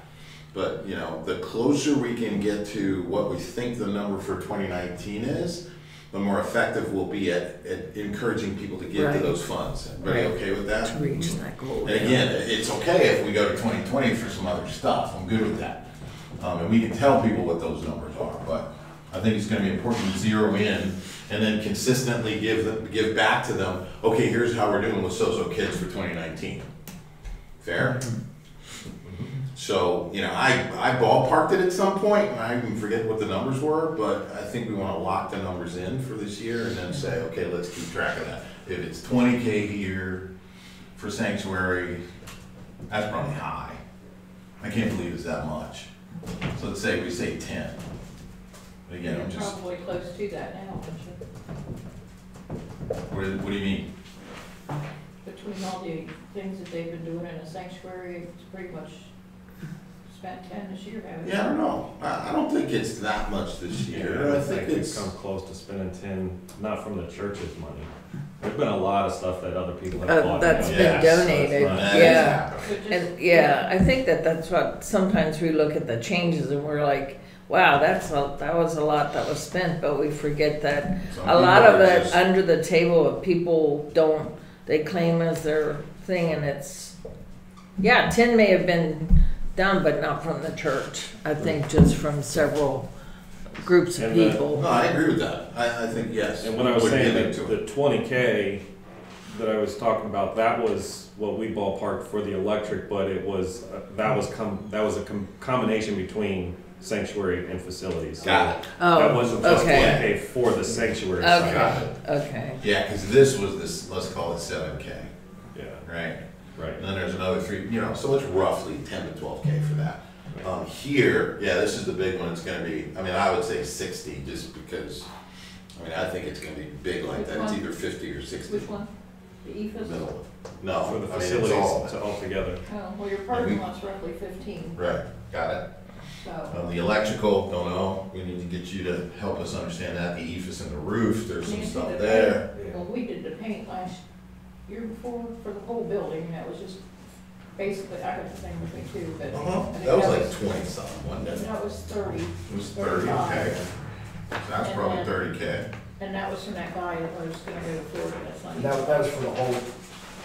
But, you know, the closer we can get to what we think the number for 2019 is, the more effective we'll be at encouraging people to give to Right. those funds. Everybody Right. okay with that? to reach that goal. And again, it's okay if we go to 2020 for some other stuff, I'm good with that. And we can tell people what those numbers are, but I think it's gonna be important to zero in and then consistently give back to them, okay, here's how we're doing with So-So Kids for 2019. Fair? So, you know, I ballparked it at some point, and I even forget what the numbers were, but I think we wanna lock the numbers in for this year and then say, okay, let's keep track of that. If it's 20K here for sanctuary, that's probably high. I can't believe it's that much. So let's say we say 10. But again, I'm You're just, probably close to that now, aren't you? what do you mean? Between all the things that they've been doing in the sanctuary, it's pretty much spent 10 this year, haven't you? Yeah, I don't know. I don't think it's that much this year. I think we've it's, come close to spending 10, not from the church's money. There's been a lot of stuff that other people have bought. That's you been know, Yes, donated, that has yeah. happened. So just- And yeah, I think that's what, sometimes we look at the changes and we're like, wow, that was a lot that was spent, but we forget that Some a lot people of are it just- under the table, people they claim as their thing, and it's, yeah, 10 may have been done, but not from the church. I think just from several groups of And the- people. No, I agree with that. I think, yes. And when I was we're saying getting that to the it. 20K that I was talking about, that was what we ballparked for the electric, but it was, that was a combination between sanctuary and facilities. Got it. That Oh, wasn't just okay. 20K for the sanctuary side. Got it. Okay. Yeah, because this was this, let's call it 7K, Yeah, right? right. And then there's another 3, so it's roughly 10 to 12K for that. Here, yeah, this is the big one. It's gonna be, I would say 60, just because, I think it's gonna be big like that. It's either 50 or 60. Which one? The EFS? Middle. No, For the it's facilities all of to it. all together. Oh, well, your parking lot's roughly 15, Right, got it. so. The electrical, don't know. We need to get you to help us understand that. The ephes and the roof, there's some Nancy, stuff the there. paint- Well, we did the paint last year before for the whole building, and that was just basically, I got the thing with me too, but. I think That was like 20 something, wasn't it? That was 30, It was 30, okay. So that's And probably then- 30K. and that was from that guy that was gonna go to Florida, that's not. That was for the whole,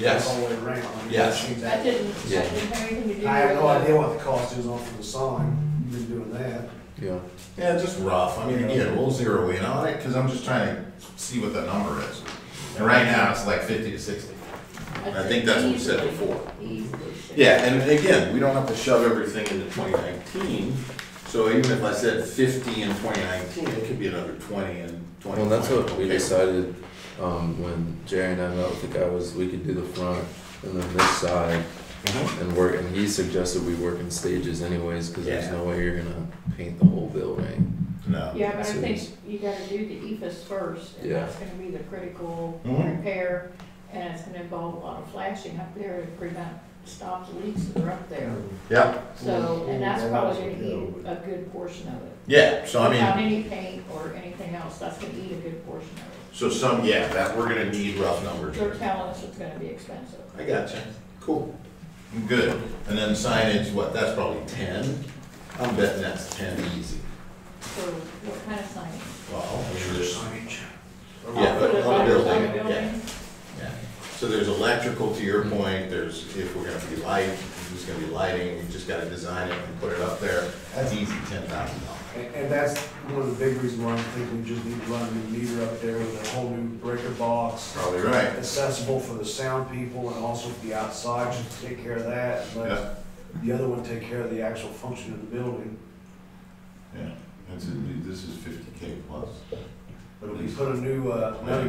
Yes. the whole way around. Yes. That didn't Yeah. have anything to do with. I have no the- idea what the cost is on for the sign. You've been doing that. Yeah. Yeah, just rough. Again, we'll zero in on it because I'm just trying to see what the number is. And right now, it's like 50 to 60. I think that's what we said Easily- before. Easily. Yeah, and again, we don't have to shove everything into 2019. So even if I said 50 in 2019, it could be another 20 in 2020. Well, that's what we Okay. decided, when Jerry and I met with the guy, was we could do the front and then this side Mhm. and work, and he suggested we work in stages anyways, cause there's Yeah. no way you're gonna paint the whole building. No. Yeah, but I So think it's- you gotta do the EFS first, and Yeah. that's gonna be the critical Mhm. repair, and it's gonna involve a lot of flashing up there to prevent stops leaks that are up there. Yeah, So, and that's Yeah, probably that's gonna what- eat a good portion of it. yeah, so Without any paint or anything else, that's gonna eat a good portion of that we're gonna need rough numbers. it. They're telling us it's gonna be expensive. I gotcha. Cool. Good. And then signage, that's probably 10? I'm betting that's 10 easy. So what kind of signage? Well, there's, I'll yeah, put but it on the on building, the yeah. building. Yeah. So there's electrical, to your point, there's, if we're gonna be light, if there's gonna be lighting, we just gotta design it and put it up there. That's easy, $10,000. And that's one of the big reasons why I think we just need to run a new meter up there with a whole new breaker box. Probably right. Accessible for the sound people and also for the outside, just take care of that. And Yeah, let the other one take care of the actual function of the building. yeah. This is 50K plus. But if we put a new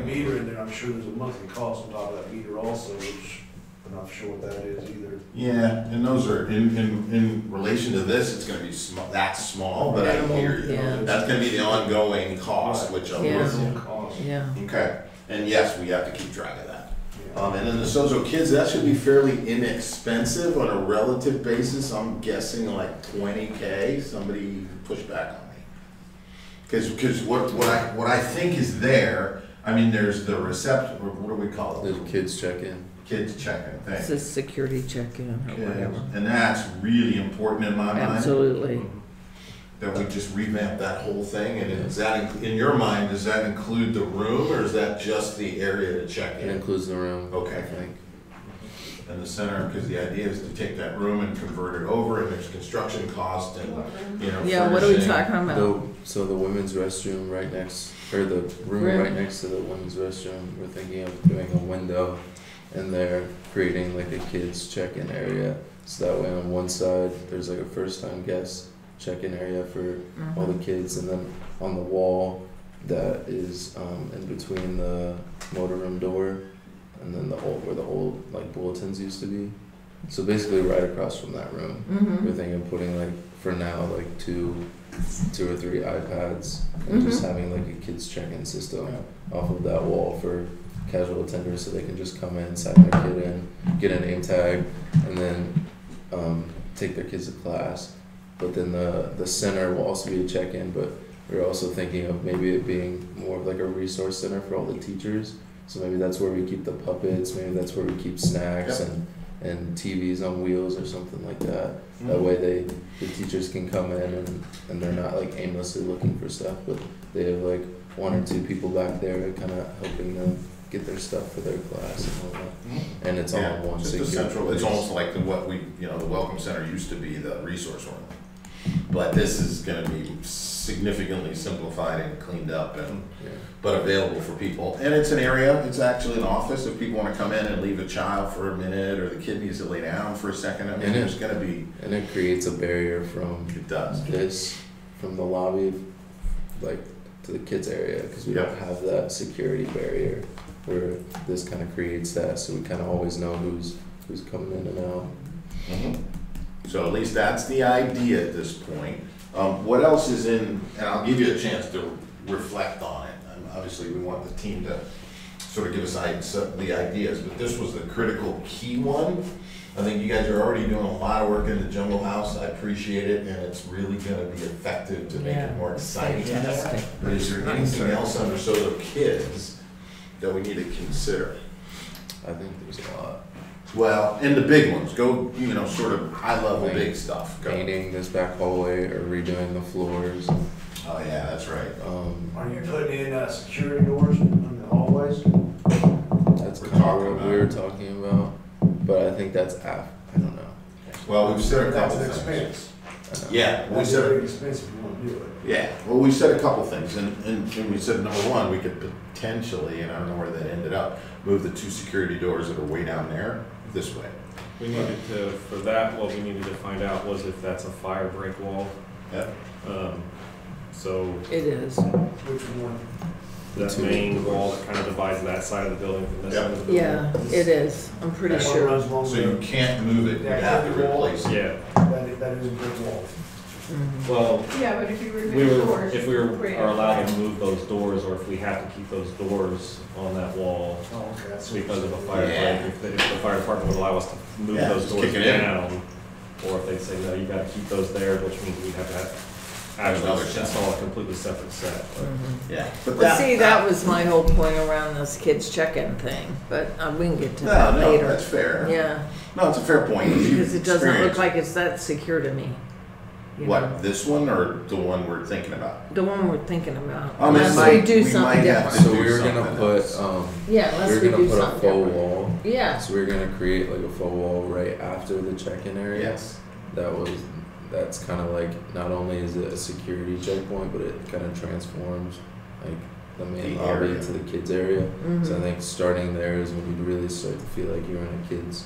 meter in there, I'm sure there's a monthly cost on top of that meter also, which I'm not sure what that is either. Yeah, and those are, in relation to this, it's gonna be that's small, but I hear you. Yeah. That's gonna be the ongoing cost, which I'm Yeah. It's a cost. Yeah. Okay, and yes, we have to keep track of that. And then the Sozo Kids, that should be fairly inexpensive on a relative basis. I'm guessing like 20K. Somebody push back on me. Because what I think is there, there's the what do we call The it? kids check in. Kids check-in It's thing. a security check-in or whatever. And that's really important in my mind. Absolutely. That we just revamp that whole thing. And is that, in your mind, does that include the room or is that just the area to check It in? includes the room, Okay. I think. In the center, because the idea is to take that room and convert it over, and there's construction cost and, What room? Yeah, what are we furnishing. talking about? So the women's restroom right next, or the room Room. right next to the women's restroom, we're thinking of doing a window in there, creating like a kids check-in area. So that way on one side, there's like a first-time guest check-in area for all the kids, and then on the wall that is in between the motorroom door and then where the old like bulletins used to be. So basically right across from that room. Mm-hmm. We're thinking of putting like, for now, like two or three iPads and just having like a kids check-in system off of that wall for casual attenders, so they can just come in, sign their kid in, get a name tag, and then take their kids to class. But then the center will also be a check-in, but we're also thinking of maybe it being more of like a resource center for all the teachers. So maybe that's where we keep the puppets, maybe that's where we keep snacks and TVs on wheels or something like that. That way the teachers can come in and they're not like aimlessly looking for stuff, but they have like one or two people back there kind of helping them get their stuff for their class and all that. And it's all in one Just a secure central, it's place. almost like the Welcome Center used to be, the resource room. But this is gonna be significantly simplified and cleaned up and, Yeah. but available for people. And it's an area, it's actually an office, if people wanna come in and leave a child for a minute, or the kid needs to lay down for a second, I mean, And it- there's gonna be, And it creates a barrier from it does. this, from the lobby, like, to the kids area, because we don't Yep. have that security barrier, where this kind of creates that, so we kind of always know who's coming in and out. Mhm. So at least that's the idea at this point. What else is in, and I'll give you a chance to reflect on it. And obviously, we want the team to sort of give us the ideas, but this was the critical key one. I think you guys are already doing a lot of work in the Jungle House. I appreciate it, and it's really gonna be effective to make it more exciting. Fantastic. But is there anything else under Soto Kids that we need to consider? I think there's a lot. Well, and the big ones, go, sort of high-level big stuff. Go. Painting this back hallway or redoing the floors. Oh, yeah, that's right. Are you putting in security doors in the hallways? That's We're kind of talking what about we were it. talking about, but I think that's I don't know. Well, we've said a That's couple an things. expense. I know. Yeah, we That's said, very expensive if you want to do it. yeah, well, we said a couple things, and we said, number one, we could potentially, and I don't know where that ended up, move the 2 security doors that are way down there this way. We needed to, for that, what we needed to find out was if that's a fire break wall. Yeah. So It is. Which one? that main wall that kind of divides that side of the building from this side of the building. Yeah, it is. I'm pretty That one sure. runs along So you the- can't move it, you have to replace it. Yeah, that is a brick wall. well, Yeah, but if you remove we were, doors. if we were, create are a allowed to fire. move those doors, or if we have to keep those doors on that wall Oh, okay. That's because of a fire Yeah. break, if the fire department would allow us to move Yeah, those just doors kick it in. down, or if they'd say, no, you gotta keep those there, which means we'd have to Another actually set. install a completely separate set. But Yeah. But But see, that was my whole point around this kids check-in thing, but we can get to that No, later. that's fair. Yeah, No, it's a fair point. because it doesn't look Experience. like it's that secure to me. you know. What, this one or the one we're thinking about? The one we're thinking about. I mean, Unless so we do we something might have different. So do we were gonna something put else. Yeah, we unless were we gonna do put a something faux different. wall. Yeah, So we were gonna create like a faux wall right after the check-in area. Yes. That's kind of like, not only is it a security checkpoint, but it kind of transforms like the main The lobby area. into the kids area. So I mhm, think starting there is when you really start to feel like you're in a kids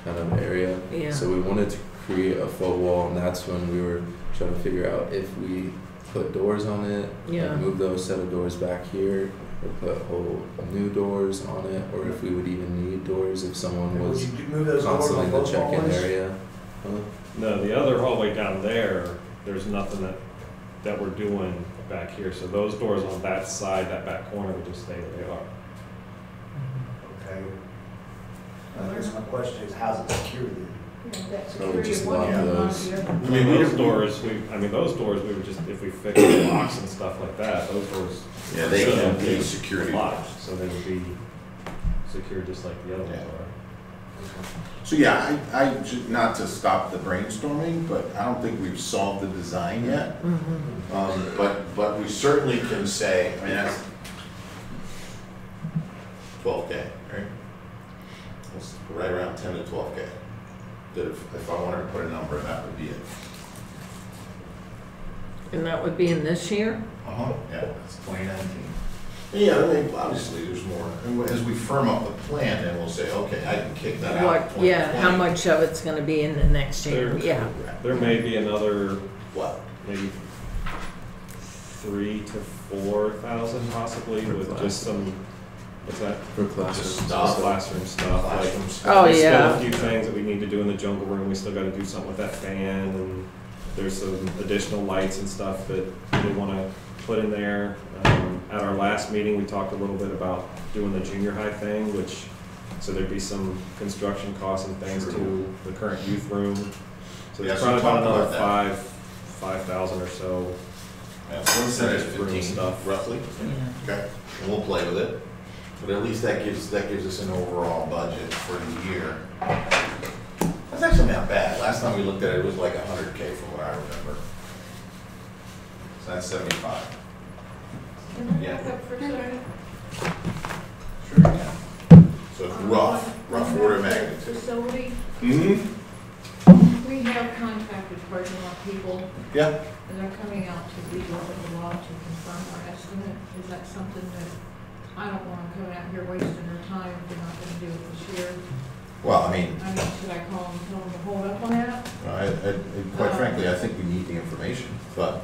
kind of area. yeah. So we wanted to create a faux wall, and that's when we were trying to figure out if we put doors on it, Yeah. like move those set of doors back here, or put whole new doors on it, or if we would even need doors if someone Would was you move those doors constantly on in the both check-in hallways? area. Huh? no, the other hallway down there, there's nothing that we're doing back here. So those doors on that side, that back corner, would just stay where they are. Okay. I guess my question is, how's it secured then? Yeah, that So we security just of one lock end, not those. the other. I mean, those doors, those doors, we would just, if we fix the locks and stuff like that, those doors. Yeah, they should can be be security locked, doors. so they would be secure just like the other ones Yeah. are. So yeah, not to stop the brainstorming, but I don't think we've solved the design yet. Mhm. But we certainly can say, I mean, that's 12K, right? It's right around 10 to 12K. That if I wanted to put a number, that would be it. And that would be in this year? Uh-huh, yeah, that's 2019. Yeah, I mean, obviously, there's more. And as we firm up the plan, then we'll say, okay, I can kick that out. What, yeah, how 2020. much of it's gonna be in the next year? There- Yeah. There may be another, What? maybe 3,000 to 4,000 possibly with just some, what's that? For classrooms. Just stuff. Classroom stuff, like. Classroom stuff. Oh, There's yeah. still a few things that we need to do in the jungle room. We still gotta do something with that fan, and there's some additional lights and stuff that we wanna put in there. At our last meeting, we talked a little bit about doing the junior high thing, which, so there'd be some construction costs and things to the current youth room. So Yeah, it's so probably talk about another about that. 5,000 or so. Yeah, so let's say it's Just room 15 stuff. roughly. Yeah. Okay, and we'll play with it. But at least that gives us an overall budget for the year. That's actually not bad. Last time we looked at it, it was like 100K from what I remember. So that's 75. Can I Yeah. back up for a second? Sure, yeah. So it's rough On order of that magnitude. Facility, Mm-hmm. we have contractors with parking lot people, Yeah, and they're coming out to relook at the law to confirm our estimate. Is that something that, I don't want them coming out here wasting their time if they're not gonna do it this year? well, I mean, I mean, should I call them and tell them to hold up on that? quite frankly, I think we need the information, but,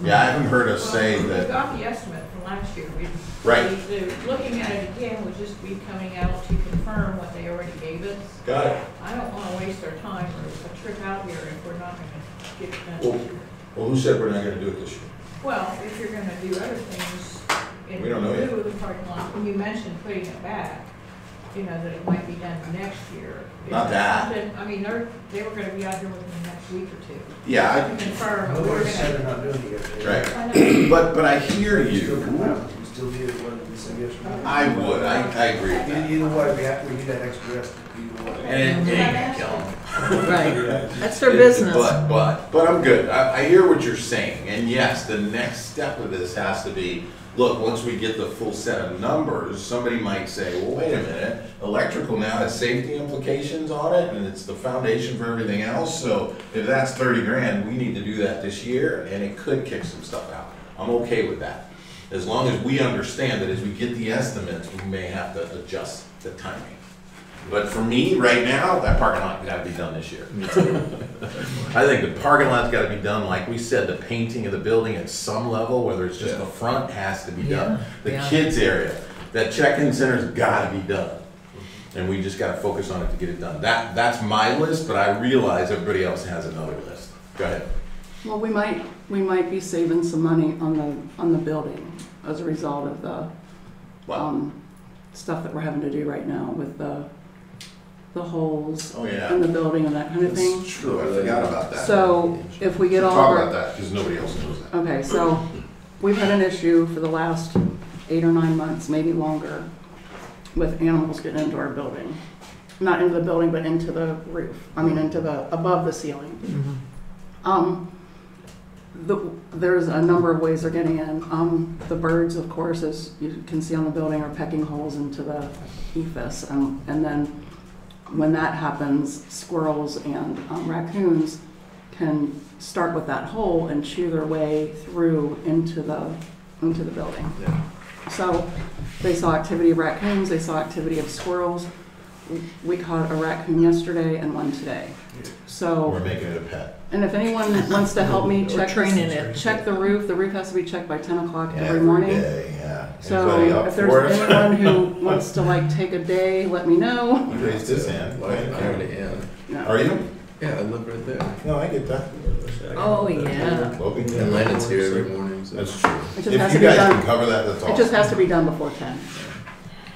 yeah, I haven't heard us say We that, got the estimate from last year. Right. Looking at it again would just be coming out to confirm what they already gave us. got it. I don't wanna waste our time or a trip out here if we're not gonna get it done this year. Well, who said we're not gonna do it this year? Well, if you're gonna do other things in We don't know yet. lieu of the parking lot, when you mentioned putting it back, you know, that it might be done next year. Is Not that. something- I mean, they were gonna be out here within the next week or two. Yeah, To confirm, we were Nobody said gonna. they're not doing it yet. Right. I know. but I hear You still come you. out, you still do what you said yesterday. I would, I agree with that. Either way, we need that extra estimate, either way. And it ain't gonna kill them. Right, that's their business. But I'm good. I hear what you're saying, and yes, the next step of this has to be, look, once we get the full set of numbers, somebody might say, well, wait a minute, electrical now has safety implications on it, and it's the foundation for everything else, so if that's 30 grand, we need to do that this year, and it could kick some stuff out. I'm okay with that. As long as we understand that as we get the estimates, we may have to adjust the timing. But for me, right now, that parking lot gotta be done this year. I think the parking lot's gotta be done, like we said, the painting of the building at some level, whether it's just the front, has to be done. The Yeah. kids area, that check-in center's gotta be done. And we just gotta focus on it to get it done. That's my list, but I realize everybody else has another list. Go ahead. Well, we might be saving some money on the building as a result of the Well, stuff that we're having to do right now with the holes oh yeah, in the building and that kind of thing. that's true, I forgot about that. So if we get all Talk of about our, that, because nobody else knows that. okay, so we've had an issue for the last 8 or 9 months, maybe longer, with animals getting into our building. Not into the building, but into the roof, into above the ceiling. There's a number of ways they're getting in. The birds, of course, as you can see on the building, are pecking holes into the ephes. And then when that happens, squirrels and raccoons can start with that hole and chew their way through into the building. So they saw activity of raccoons, they saw activity of squirrels. We caught a raccoon yesterday and one today. So. We're making it a pet. And if anyone wants to help me check the roof has to be checked by 10 o'clock every morning. Day, yeah. So Anybody up if for there's it? anyone who wants to take a day, let me know. He raised his hand. I already am. No. Are you? Yeah, I live right there. No, I get that. Oh, yeah. Logan, And Landon's here every morning, so. That's true. It just If has you to be guys done. can cover that, that's awesome. It just has to be done before 10.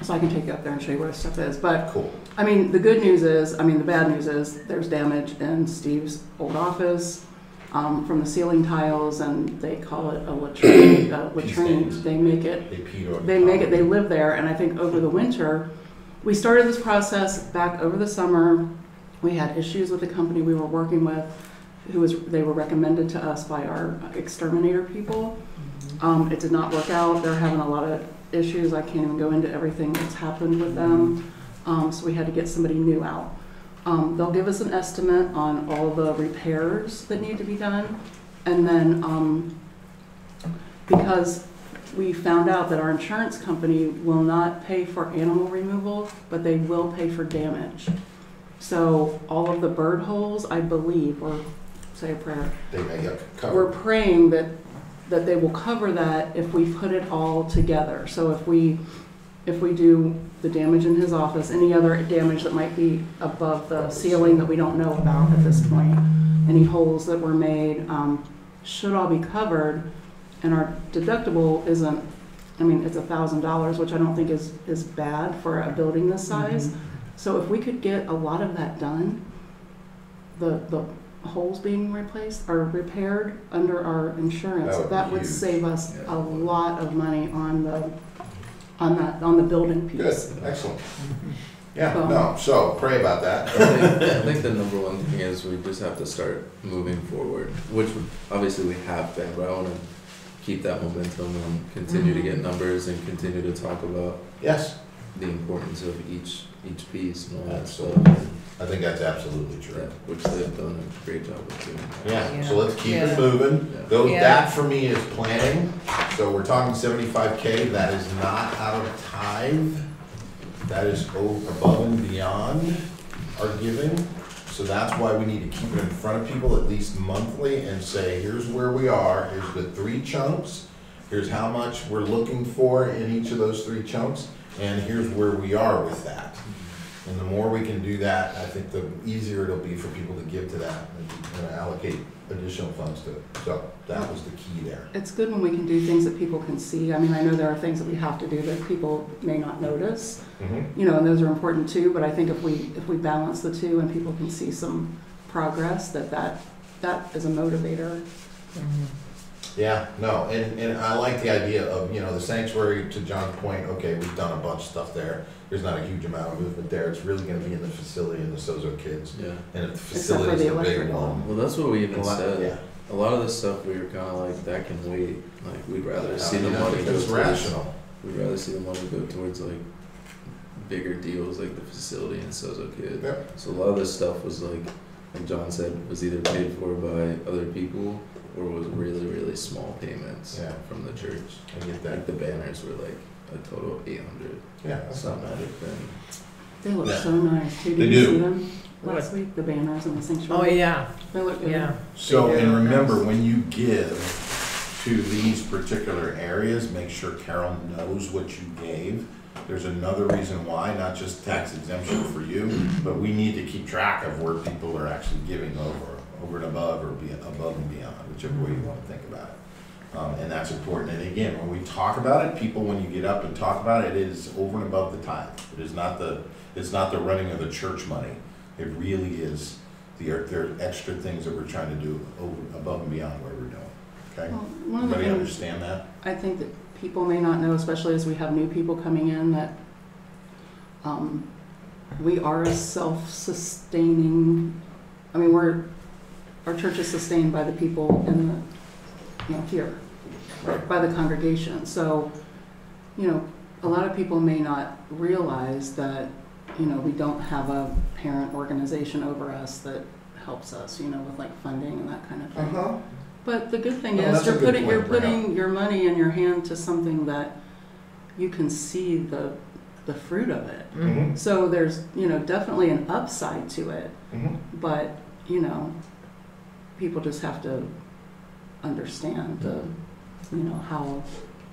So I can take you up there and show you where the stuff is. But Cool. the good news is, the bad news is there's damage in Steve's old office from the ceiling tiles, and they call it a latrine. stains. They make it. They peed on. They live there, and I think over the winter, we started this process back over the summer. We had issues with the company we were working with, they were recommended to us by our exterminator people. It did not work out. They're having a lot of issues. I can't even go into everything that's happened with them. So we had to get somebody new out. They'll give us an estimate on all the repairs that need to be done. And then because we found out that our insurance company will not pay for animal removal, but they will pay for damage. So all of the bird holes, I believe, or say a prayer, They may get we're covered. praying that they will cover that if we put it all together. So if we do the damage in his office, any other damage that might be above the ceiling that we don't know about at this point, any holes that were made, should all be covered. And our deductible isn't, it's $1,000, which I don't think is bad for a building this size. So if we could get a lot of that done, the holes being replaced or repaired under our insurance, that would huge. save us a lot of money on the building piece. Good, excellent. Yeah, So- no, so pray about that. I think the number one thing is we just have to start moving forward, which obviously we have been, but I want to keep that momentum and continue to get numbers and continue to talk about Yes, the importance of each piece and all that Absolutely. stuff. I think that's absolutely Yeah, true. which they've done a great job of doing. Yeah, so let's keep Yeah. it moving. Yeah. Though Yeah. that for me is planning. So we're talking 75K, that is not out of tithe. That is above and beyond our giving. So that's why we need to keep it in front of people at least monthly and say, here's where we are, here's the 3 chunks, here's how much we're looking for in each of those 3 chunks, and here's where we are with that. And the more we can do that, I think the easier it'll be for people to give to that and allocate additional funds to it. So that was the key there. It's good when we can do things that people can see. I mean, I know there are things that we have to do that people may not notice, you know, and those are important too, but I think if we balance the two and people can see some progress, that is a motivator. Yeah, no, and I like the idea of, you know, the sanctuary, to John's point, okay, we've done a bunch of stuff there. There's not a huge amount of movement there. It's really gonna be in the facility and the Sozo kids. Yeah. And if the Except for facility's the the big electrical. one. Well, that's what we even a lot- said. Yeah. A lot of the stuff we were kind of like, that can wait. Like, we'd rather see the You know, money go because it's towards, rational. we'd rather see the money go towards like bigger deals like the facility and Sozo Kid. Yep. So a lot of this stuff was like John said, was either paid for by other people or was really, really small payments Yeah. from the church. I get Like that. the banners were like a total of 800. Yeah, that's not Some bad. might have been. They look Yeah. so nice too. They Did you do. see them last week? The banners and the Oh, sanctuary. yeah, They look good. yeah. So, They do. and remember, when you give to these particular areas, make sure Carol knows what you gave. There's another reason why, not just tax exemption for you, but we need to keep track of where people are actually giving over and above, or above and beyond, whichever way you want to think about it. And that's important. And again, when we talk about it, people, when you get up and talk about it, it is over and above the tithe. It is not it's not the running of the church money. It really is there are extra things that we're trying to do above and beyond what we're doing. Okay? Well, one of the Everybody things understand that? I think that people may not know, especially as we have new people coming in, that we are a self-sustaining, I mean, our church is sustained by the people in the, you know, here, by the congregation. So, you know, a lot of people may not realize that, you know, we don't have a parent organization over us that helps us, you know, with like funding and that kind of thing. But the good thing No, is that's a good point you're to bring putting your money in your hand to something that you can see the fruit of it. Mm-hmm. So there's, you know, definitely an upside to it, Mm-hmm. but, you know, people just have to understand the, you know,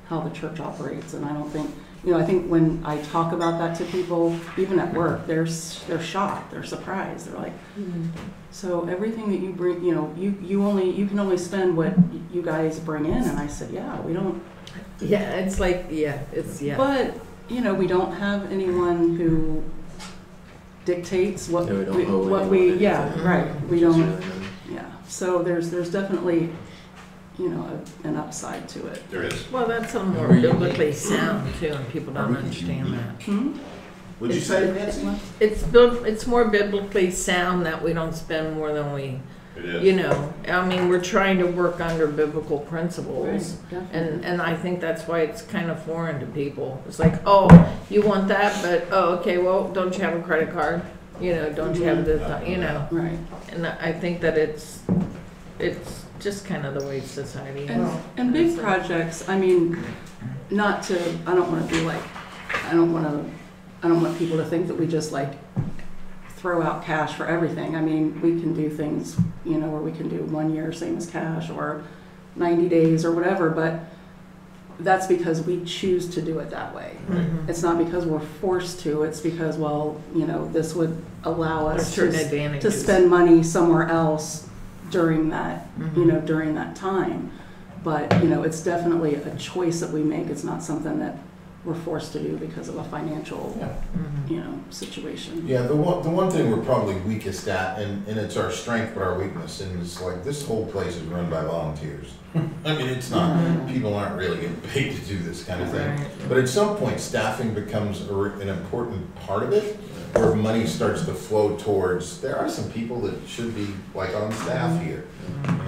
how the church operates. And I don't think, you know, I think when I talk about that to people, even at work, they're shocked, they're surprised. They're like, so everything that you bring, you know, you can only spend what you guys bring in. And I said, yeah, we don't. Yeah, it's like, yeah, it's, yeah. But, you know, we don't have anyone who dictates what Yeah, we don't owe what anyone anything. yeah, right. We Which is don't, really nice. yeah. So there's definitely, you know, an upside to it. There is. Well, that's a more Are we- biblically sound too, and people don't understand that. What'd you say, Nancy? It's more biblically sound that we don't spend more than we, It is. you know, I mean, we're trying to work under biblical principles. Definitely. And I think that's why it's kind of foreign to people. It's like, oh, you want that, but, oh, okay, well, don't you have a credit card? You know, don't you have this, you know? Right. And I think that it's just kind of the way society is. And big projects, I mean, I don't want to be like, I don't want people to think that we just like throw out cash for everything. I mean, we can do things, you know, where we can do 1 year, same as cash, or 90 days or whatever, but that's because we choose to do it that way. Mhm. It's not because we're forced to, it's because, well, you know, this would allow There's us certain to advantages. spend money somewhere else during that, you Mhm. know, during that time. But, you know, it's definitely a choice that we make. It's not something that we're forced to do because of a financial, Yeah. Mhm. you know, situation. Yeah, the one thing we're probably weakest at, and it's our strength but our weakness, and it's like this whole place is run by volunteers. I mean, it's not, people aren't really getting paid to do this kind of thing. Right. But at some point, staffing becomes an important part of it, where money starts to flow towards, there are some people that should be like on staff here.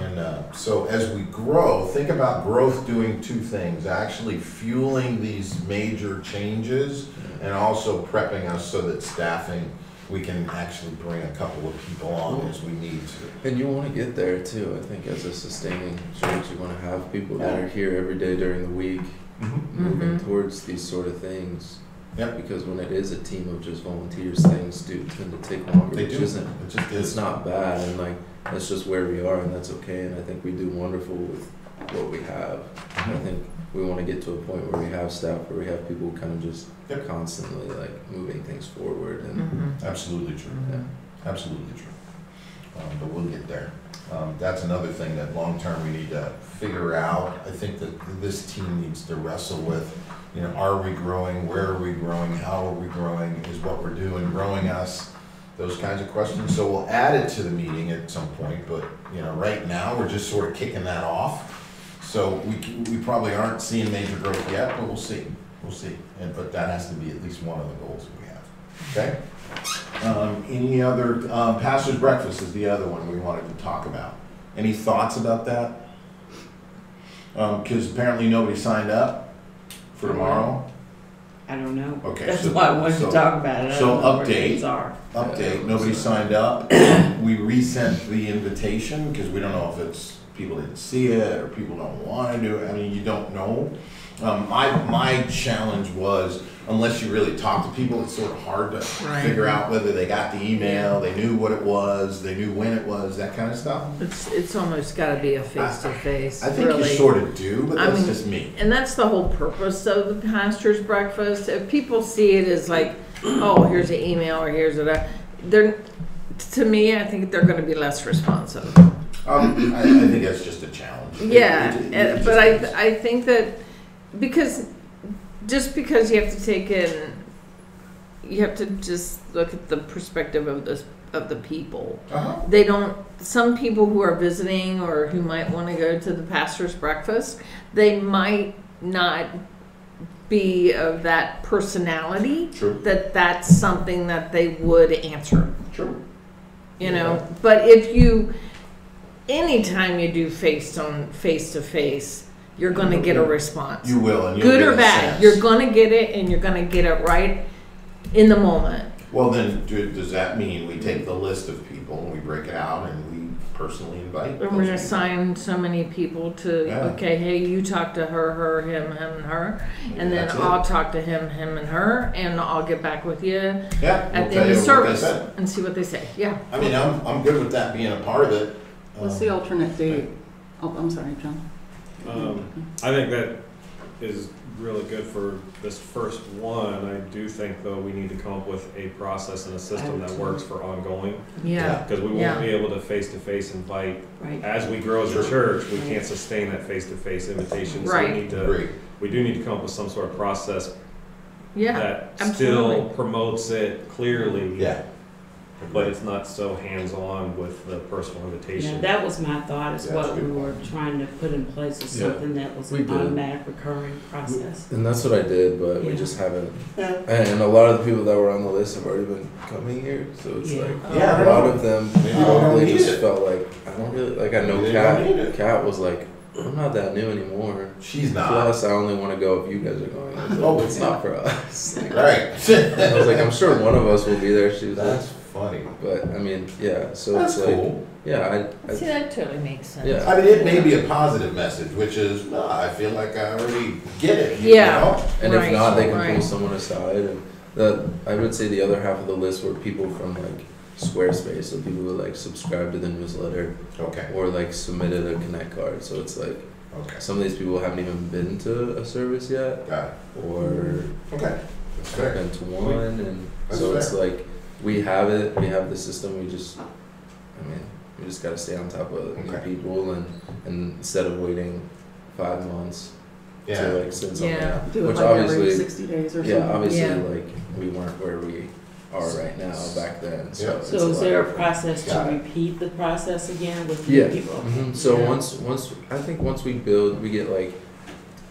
And so as we grow, think about growth doing two things, actually fueling these major major changes, and also prepping us so that staffing, we can actually bring a couple of people on as we need to. And you want to get there too. I think as a sustaining church, you want to have people that are here every day during the week, moving towards these sort of things. Yep. Because when it is a team of just volunteers, things do tend to take longer, They which do. isn't. It just It's is. not bad, and like that's just where we are, and that's okay. And I think we do wonderful with what we have. And I think we want to get to a point where we have staff, where we have people kind of just constantly like moving things forward. And Absolutely true. Absolutely true. But we'll get there. That's another thing that long-term we need to figure out. I think that this team needs to wrestle with, you know, are we growing? Where are we growing? How are we growing? Is what we're doing growing us? Those kinds of questions. So we'll add it to the meeting at some point, but, you know, right now we're just sort of kicking that off. So we probably aren't seeing major growth yet, but we'll see. We'll see. But that has to be at least one of the goals that we have. Okay? Any other, pastor's breakfast is the other one we wanted to talk about. Any thoughts about that? Because apparently nobody signed up for tomorrow. I don't know. Okay, That's so- why I wanted so- to talk about it. I so don't know where update. things are. Update, nobody signed up. We resent the invitation because we don't know if it's people didn't see it or people don't want to do it. I mean, you don't know. My challenge was, unless you really talk to people, it's sort of hard to Right. figure out whether they got the email, they knew what it was, they knew when it was, that kind of stuff. It's almost got to be a face-to-face, I think really. you sort of do, but I that's mean, just me. And that's the whole purpose of the pastor's breakfast. If people see it as like, oh, here's an email or here's a, to me, I think they're going to be less responsive. I think that's just a challenge. Yeah, It just but is. I think that because just because you have to take in, you have to just look at the perspective of the people. They don't. Some people who are visiting or who might want to go to the pastor's breakfast, they might not be of that personality. True. That's something that they would answer. True. You know, but if you, anytime you do face to face, you're going to get a response. You will, and you'll Good get or a bad, sense. you're going to get it, and you're going to get it right in the moment. Well, then, does that mean we take the list of people and we break it out and we personally invite? And we're those going to people? assign so many people to, Yeah. okay, hey, you talk to her, him, and her, and then That's it. I'll talk to him, and her, and I'll get back with you Yeah, at we'll the tell end you of what they service said. and see what they say. Yeah. I mean, I'm good with that being a part of it. What's the alternate date? Oh, I'm sorry, John. I think that is really good for this first one. I do think, though, we need to come up with a process and a system that works for ongoing. Yeah. Because we won't be able to face invite. Right. As we grow as a Sure. church, we can't sustain that face-to-face invitation. So Right. we do need to come up with some sort of process Yeah. that absolutely. still promotes it clearly. Yeah. But it's not so hands-on with the personal Yeah, invitation. that was my thought, is Yeah, what that's a we good were trying to put in place, is Yeah, something that was we an did. automatic recurring process. And that's what I did, but we Yeah. just haven't. Yeah. And a lot of the people that were on the list have already been coming here, so it's Yeah. like Yeah, a lot of them Maybe they don't probably need just it. felt like I don't really like. I know Maybe they don't need it. Kat was like, I'm not that new anymore. She's not. Plus, I only want to go if you guys are going. I was like, Oh, it's yeah. not for us. Like, Right. I was like, I'm sure one of us will be there. She was That's like, funny. but I mean, yeah. So That's it's like, cool. yeah, See, that totally makes sense. Yeah. I mean, it may be a positive message, which is, no, I feel like I already get it. Yeah. You know? And Right, if not, they can right. pull someone aside. And I would say the other half of the list were people from like Squarespace, so people who like subscribe to the newsletter Okay. or like submitted a Connect card. So it's like Okay. some of these people haven't even been to a service yet, Got it. or Okay. That's fair. been to one, and That's so it's fair. like we have it, we have the system. We just gotta stay on top of new Okay. people, and instead of waiting 5 months to Yeah. like send something Yeah. out, Do it which like every obviously 60 days or yeah, something. obviously, Yeah. like, we weren't where we are right now back then, so. Yeah. it's So is lot there a different. process to Got it. repeat the process again with new Yeah. people? Mhm. So Yeah. once, I think once we build, we get like,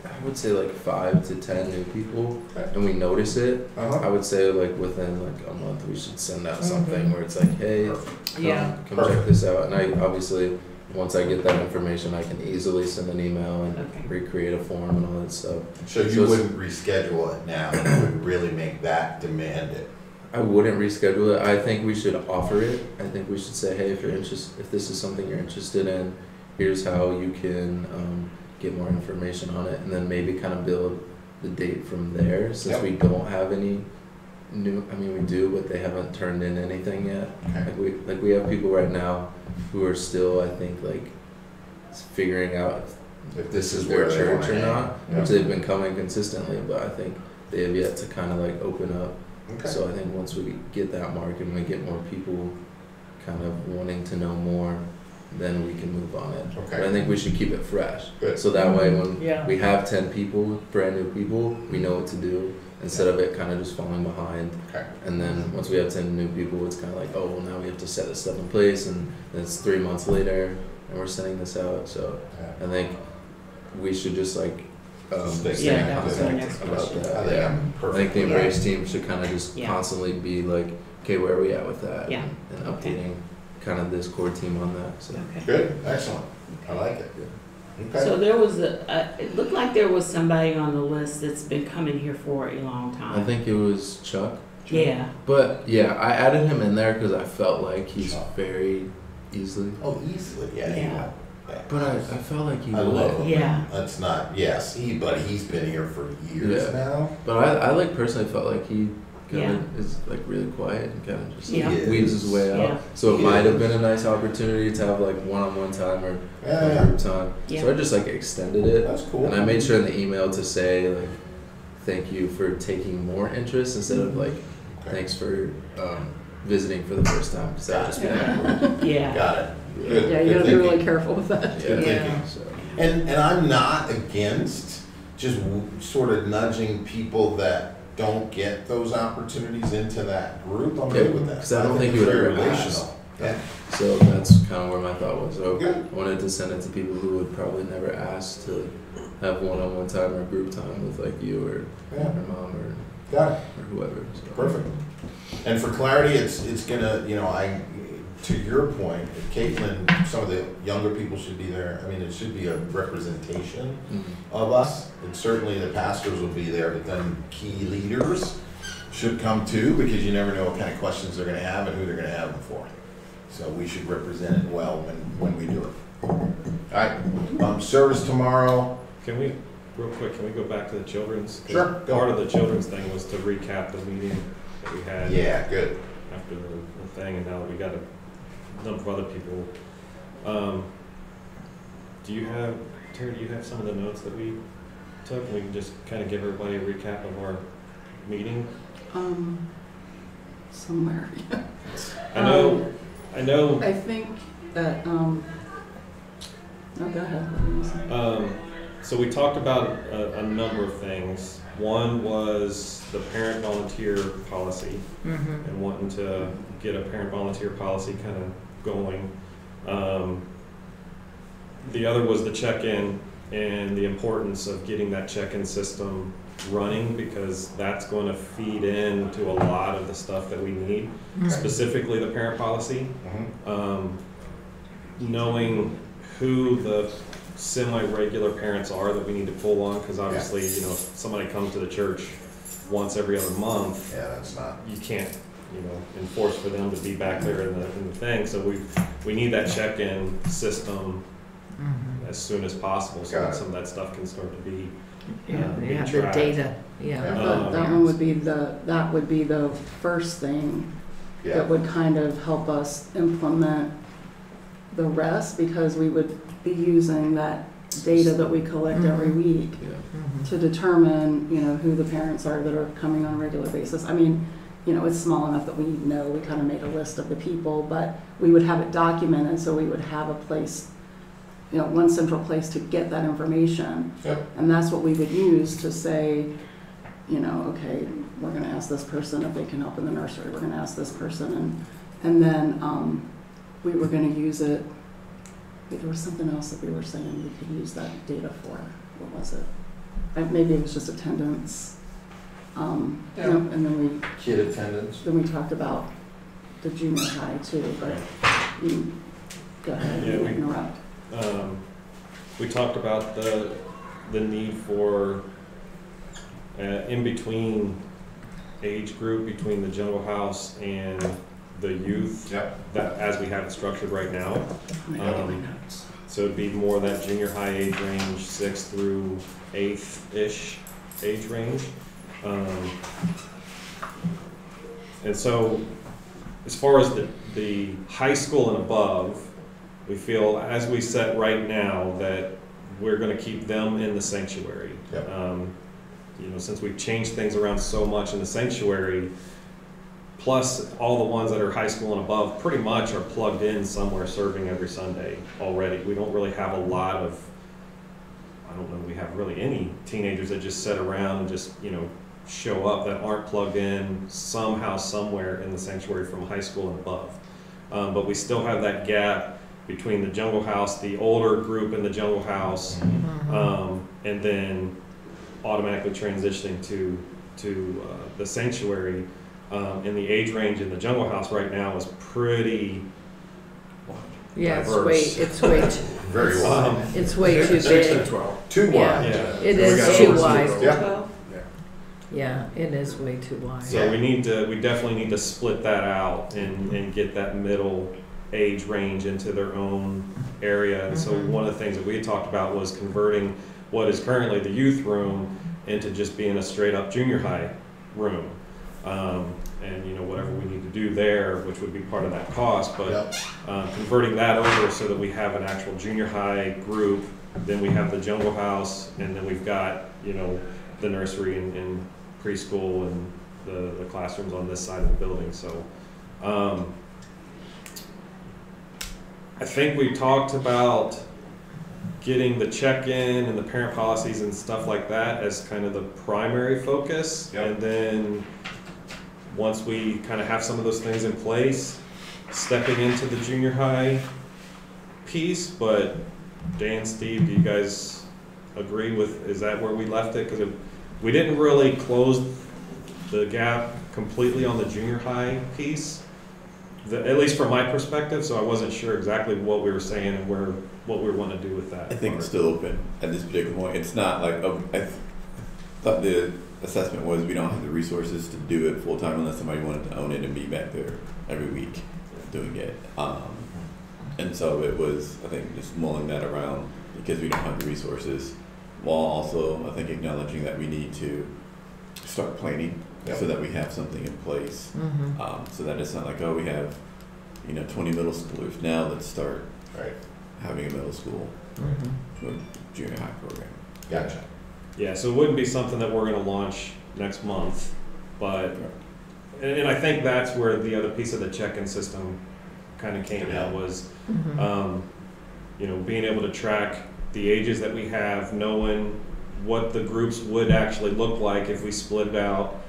I would say like 5 to 10 new people, Okay. and we notice it, Uh-huh. I would say like within like a month, we should send out something where it's like, hey, Yeah. come check this out. And I obviously, once I get that information, I can easily send an email and Okay. recreate a form and all that stuff. So you So it's- wouldn't reschedule it now, you would really make that demand it. I wouldn't reschedule it. I think we should offer it. I think we should say, hey, if you're if this is something you're interested in, here's how you can get more information on it, and then maybe kind of build the date from there. Since Yep. we don't have any new, I mean, we do, but they haven't turned in anything yet. Okay. Like we have people right now who are still, I think, like figuring out If this is their where they church wanna or hang. not, Yeah. which they've been coming consistently, but I think they have yet to kind of like open up. Okay. So I think once we get that mark and we get more people kind of wanting to know more, then we can move on it. Okay. But I think we should keep it fresh. Good. So that way when Yeah. we have 10 people, brand new people, we know what to do instead of it kind of just falling behind. Okay. And then once we have 10 new people, it's kind of like, oh, well, now we have to set this stuff in place, and then it's 3 months later and we're sending this out. So Yeah. I think we should just like Stay stay Yeah, in that was my contact next about question. that. I think Yeah. I'm I think perfect. the with Embrace team should kind of just Yeah. constantly be like, okay, where are we at with that? Yeah. And Okay. updating kind of this core team on that. So Okay. that. Good, excellent, I like it. So Okay. there was it looked like there was somebody on the list that's been coming here for a long time. I think it was Chuck. Yeah. But yeah, I added him in there because I felt like he's Chuck. very easily. Oh, easily, yeah, Yeah. yeah. But I felt like he I would. love him. Yeah. That's not, yes, but he's been here for years Yeah. now. But I like personally felt like he kind Yeah. of is like really quiet and kind of just Yeah. like, weaves his way out. Yeah. So it He might have is. been a nice opportunity to have like one-on-one time or Yeah, group time. Yeah. So I just like extended it. that's cool. And I made sure in the email to say like, thank you for taking more interest instead of like, Okay. thanks for visiting for the first time. Because that would just be awkward. Yeah. Got it. Good, Yeah, you good gotta be thinking. really careful with that. Good Yeah. thinking. So, And I'm not against just sort of nudging people that don't get those opportunities into that group. I'm good with that. 'Cause I don't think you it's would very ever relational. Yeah. so that's kind of where my thought was. So Good. I wanted to send it to people who would probably never ask to have one-on-one time or group time with like you or Yeah. mom or Got it. whoever. So. Perfect. And for clarity, it's gonna, to your point, Caitlin, some of the younger people should be there. I mean, it should be a representation Mhm. of us. And certainly the pastors will be there, but then key leaders should come too, because you never know what kind of questions they're gonna have and who they're gonna have them for. So we should represent it well when we do it. All right, service tomorrow. Can we, real quick, can we go back to the children's? 'Cause Sure, go. Part of the children's thing was to recap the meeting that we had Yeah, good. after the thing, and now that we got a number of other people. Do you have, Terry, do you have some of the notes that we took? We can just kind of give everybody a recap of our meeting. Somewhere. I know, I think that, oh, go ahead. What were you saying? so we talked about a number of things. One was the parent volunteer policy Mm-hmm. and wanting to get a parent volunteer policy kind of going. The other was the check-in and the importance of getting that check-in system running, because that's going to feed into a lot of the stuff that we need, specifically the parent policy. Mhm. Knowing who the semi-regular parents are that we need to pull on, because obviously, if somebody comes to the church once every other month, Yeah, that's not, you can't, enforce for them to be back there in the thing. So we need that check-in system as soon as possible, so Got that it. some of that stuff can start to be Yeah, being yeah, the tracked. data, yeah. That one would be that would be the first thing yeah, that would kind of help us implement the rest, because we would be using that data that we collect every week Yeah. to determine, who the parents are that are coming on a regular basis. I mean, it's small enough that we know, we kind of made a list of the people, but we would have it documented, so we would have a place, one central place to get that information. Yep. And that's what we would use to say, okay, we're gonna ask this person if they can help in the nursery, we're gonna ask this person, and then, we were gonna use it, there was something else that we were saying we could use that data for, what was it? Maybe it was just attendance, and then kid attendance. we talked about the junior high too, but Go ahead, Yeah, I we- didn't interrupt. We talked about the need for in between age group between the Jungle House and the youth. Yep. That as we have it structured right now. I got my notes. So it'd be more that junior high age range, 6th through 8th-ish age range. And so as far as the high school and above, we feel as we set right now that we're gonna keep them in the sanctuary. Yep. You know, since we've changed things around so much in the sanctuary, plus all the ones that are high school and above pretty much are plugged in somewhere serving every Sunday already. We don't really have a lot of, I don't know, we have really any teenagers that just sit around and just, you know, show up that aren't plugged in somehow, somewhere in the sanctuary from high school and above. But we still have that gap between the Jungle House, the older group in the Jungle House, and then automatically transitioning to the sanctuary. And the age range in the Jungle House right now is pretty Yeah, diverse. it's way too, Very wide. it's way too 6 to big. 12. Too wide. Yeah, Yeah. it We is got too over wide. zero. Yeah. Yeah, it is way too wide. So we definitely need to split that out and get that middle age range into their own area. And so one of the things that we had talked about was converting what is currently the youth room into just being a straight up junior high room. And you know, whatever we need to do there, which would be part of that cost, but Yep. converting that over so that we have an actual junior high group, then we have the Jungle House, and then we've got, you know, the nursery and preschool and the classrooms on this side of the building. So I think we talked about getting the check-in and the parent policies and stuff like that as kind of the primary focus. Yep. And then once we kind of have some of those things in place, stepping into the junior high piece. But Dan, Steve, do you guys agree with, is that where we left it? Because we didn't really close the gap completely on the junior high piece, at least from my perspective, so I wasn't sure exactly what we were saying and what we want to do with that. I think it's still open at this particular point. It's not like, I thought the assessment was we don't have the resources to do it full time unless somebody wanted to own it and be back there every week doing it. And so it was, I think, just mulling that around because we don't have the resources, while also, I think, acknowledging that we need to start planning so that we have something in place. So that it's not like, oh, we have, 20 middle schoolers. Now let's start having a middle school junior high program. Gotcha. Yeah, so it wouldn't be something that we're going to launch next month, but, and I think that's where the other piece of the check-in system kind of came in was, being able to track the ages that we have, knowing what the groups would actually look like if we split it out,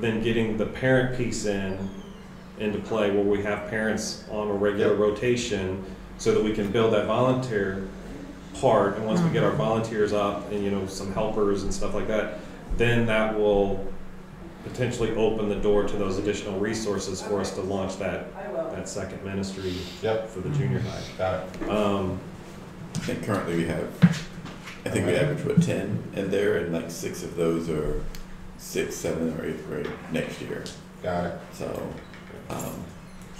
then getting the parent piece into play where we have parents on a regular rotation so that we can build that volunteer part. And once we get our volunteers up and some helpers and stuff like that, then that will potentially open the door to those additional resources for us to launch that second ministry for the junior high. Got it. I think currently we average 10 in there, and like 6 of those are 6th, 7th, or 8th grade next year. Got it. So,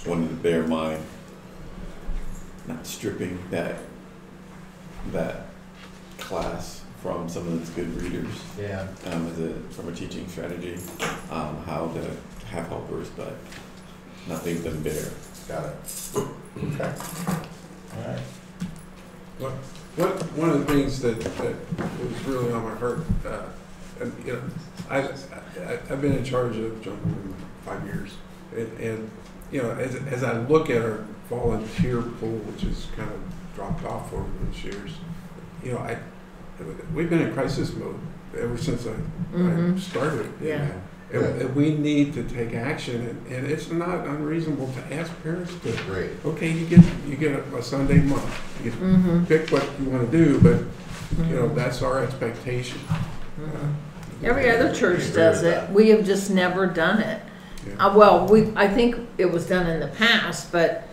wanted to bear in mind not stripping that class from some of its good readers. Yeah. From a teaching strategy, how to have helpers, but not leave them bare. Got it. Okay. All right. One of the things that was really on my heart, I've been in charge of Jungle Room 5 years, and as I look at our volunteer pool, which has kind of dropped off over those years, we've been in crisis mode ever since I started. Yeah. And we need to take action, and it's not unreasonable to ask parents to. Great. Okay, you get a Sunday month. You pick what you want to do, but that's our expectation. Every other church does it. We have just never done it. Yeah. I think it was done in the past, but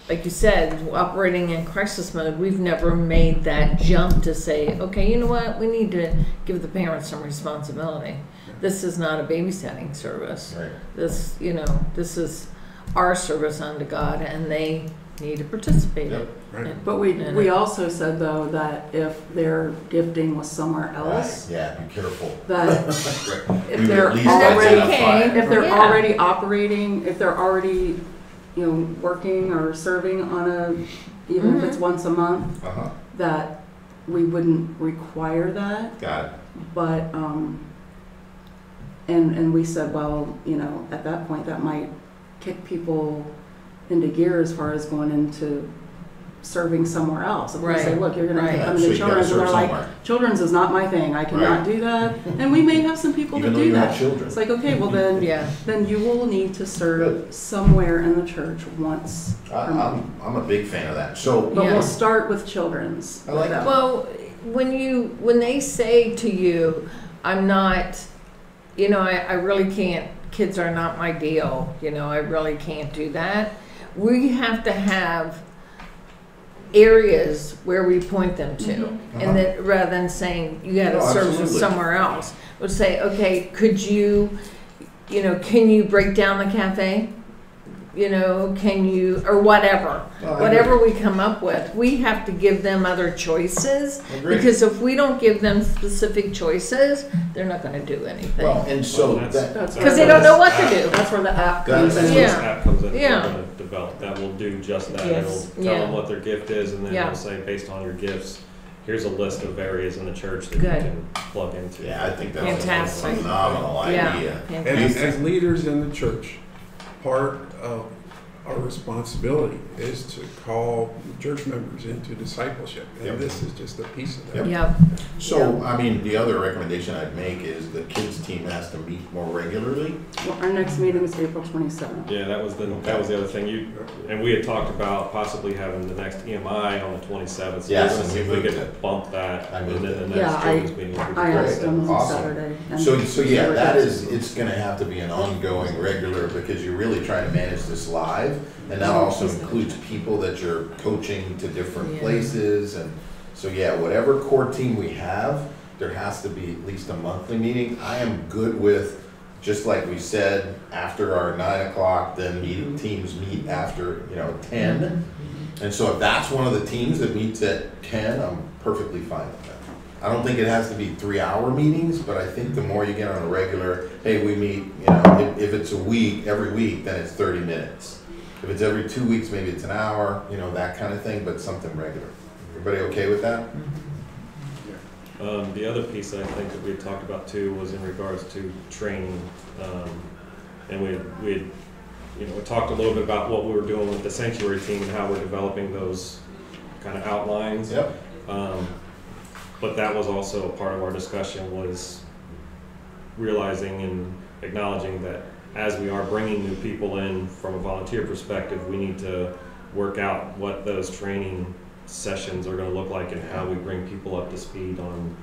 like you said, operating in crisis mode, we've never made that jump to say, okay, you know what, we need to give the parents some responsibility. This is not a babysitting service. Right. This, this is our service unto God, and they need to participate. Yep. Right. But we also said though that if their gifting was somewhere else, Yeah, be careful. that Right. if We would they're at least already identify it. if they're Yeah. already operating, if they're already working or serving on a even if it's once a month, Uh-huh. that we wouldn't require that. Got it. But and we said, well, at that point that might kick people into gear as far as going into serving somewhere else. If we say, Right. look, you're going to Right. come So into you gotta children's, and serve they're like, somewhere. children's is not my thing. I cannot do that. And we may have some people Even that though do you have that. children. It's like, okay, well then, Yeah. then you will need to serve somewhere in the church once. per month. I'm a big fan of that. So, But Yeah. we'll start with children's. I like that. Well, when they say to you, I'm not, I really can't, kids are not my deal, I really can't do that. We have to have areas where we point them to. And that rather than saying, you gotta No, serve absolutely. somewhere else, we'll say, okay, could you, can you break down the cafe? Can you, or whatever. No, I Whatever we come up with, we have to give them other choices. I agree. Because if we don't give them specific choices, they're not gonna do anything. Well, and so Well, that, That's Because they don't know what to do. That's where the app That's- comes in. That's Yeah. where this app comes in. Yeah. We're gonna develop that will do just that. Yes. It'll tell Yeah. them what their gift is, and then Yeah. it'll say based on your gifts, here's a list of areas in the church that Good. you can plug into. yeah, I think that's Fantastic. a phenomenal Yeah. idea. And Fantastic. as leaders in the church, part of our responsibility is to call church members into discipleship. And Yep. this is just a piece of that. Yep. Yeah, So, I mean, the other recommendation I'd make is the kids team has to meet more regularly. Well, our next meeting is April 27th. Yeah, that was the other thing and we had talked about possibly having the next EMI on the 27th. So Yes, we're gonna and see if we we moved could it. bump that, I and moved then the it. next Yeah, children's meeting would be I great. asked them on Awesome. Saturday. and So yeah, they were that good. it's gonna have to be an ongoing, regular, because you're really trying to manage this live. And that also includes people that you're coaching to different Yeah. places. And so, yeah, whatever core team we have, there has to be at least a monthly meeting. I am good with, just like we said, after our 9 o'clock, then teams meet after, 10. And so if that's one of the teams that meets at 10, I'm perfectly fine with that. I don't think it has to be 3-hour meetings, but I think the more you get on a regular, hey, we meet, if it's a week, every week, then it's 30 minutes. If it's every 2 weeks, maybe it's an hour, that kind of thing, but something regular. Everybody okay with that? The other piece I think that we had talked about too was in regards to training. And we had, we talked a little bit about what we were doing with the sanctuary team and how we're developing those kind of outlines. Yep. But that was also a part of our discussion, was realizing and acknowledging that as we are bringing new people in from a volunteer perspective, we need to work out what those training sessions are going to look like and how we bring people up to speed on,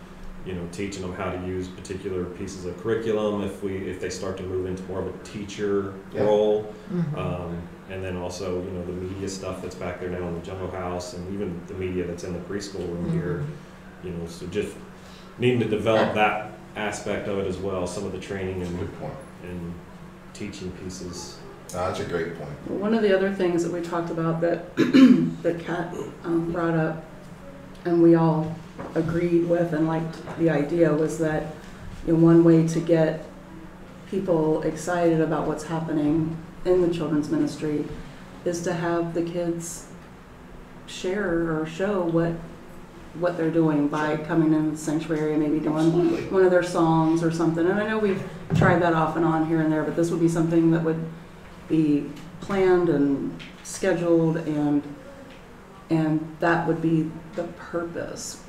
teaching them how to use particular pieces of curriculum if they start to move into more of a teacher Yeah. role. And then also, the media stuff that's back there now in the Jungle House, and even the media that's in the preschool room here, so just needing to develop that aspect of it as well, some of the training Good point. and teaching pieces. That's a great point. One of the other things that we talked about that that Kat brought up, and we all agreed with and liked the idea, was that one way to get people excited about what's happening in the children's ministry is to have the kids share or show what they're doing by coming into the sanctuary and maybe doing Absolutely. one of their songs or something. And I know we've tried that off and on here and there, but this would be something that would be planned and scheduled, and that would be the purpose,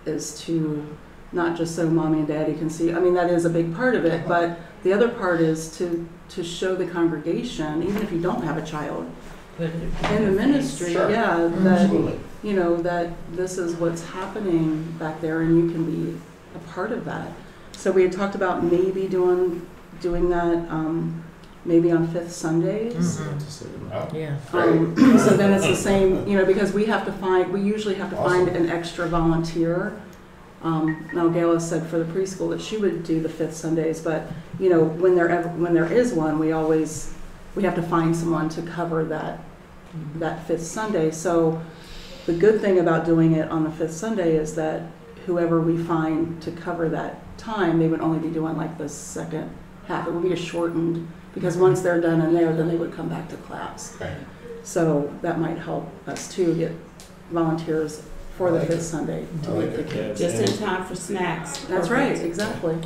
is to not just so mommy and daddy can see. I mean, that is a big part of it, but the other part is to show the congregation, even if you don't have a child in the ministry, Sure. yeah, that Absolutely. that this is what's happening back there, and you can be a part of that. So we had talked about maybe doing that maybe on fifth Sundays. Yeah. So then it's the same, you know, because we usually have to find an extra volunteer. Now Gayla said for the preschool that she would do the fifth Sundays, but you know, when there is one, we have to find someone to cover that fifth Sunday. So the good thing about doing it on the fifth Sunday is that whoever we find to cover that time, they would only be doing like the second half. It would be a shortened, because once they're done in there, then they would come back to class. Okay. So that might help us too, get volunteers for the fifth Sunday to I like meet the it. kids. Just in time for snacks. That's right, exactly.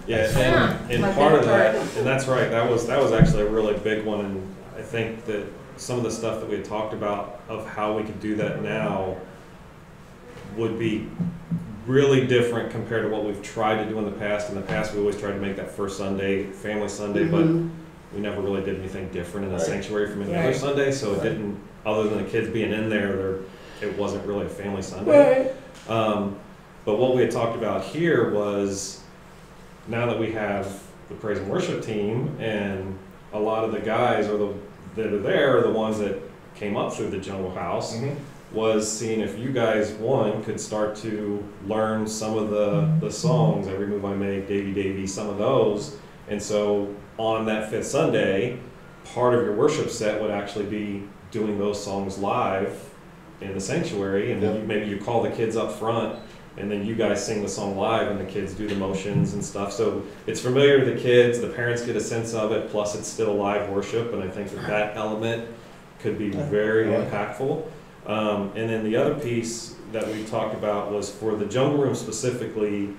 Yeah, and My part of favorite that, part. and that's right, that was actually a really big one, and I think that some of the stuff that we had talked about of how we could do that now would be really different compared to what we've tried to do in the past. In the past, we always tried to make that first Sunday family Sunday, but we never really did anything different in the sanctuary from any other Sunday, so it didn't, other than the kids being in there, it wasn't really a family Sunday. But what we had talked about here was, now that we have the praise and worship team, and a lot of the guys that are there are the ones that came up through the Jungle House, was seeing if you guys, could start to learn some of the songs, Every Move I Make, Davy Davy, some of those. And so on that fifth Sunday, part of your worship set would actually be doing those songs live in the sanctuary, and maybe you call the kids up front, and then you guys sing the song live, and the kids do the motions and stuff. So it's familiar to the kids, the parents get a sense of it, plus it's still live worship, and I think that element could be very impactful. And then the other piece that we talked about was for the Jungle Room specifically,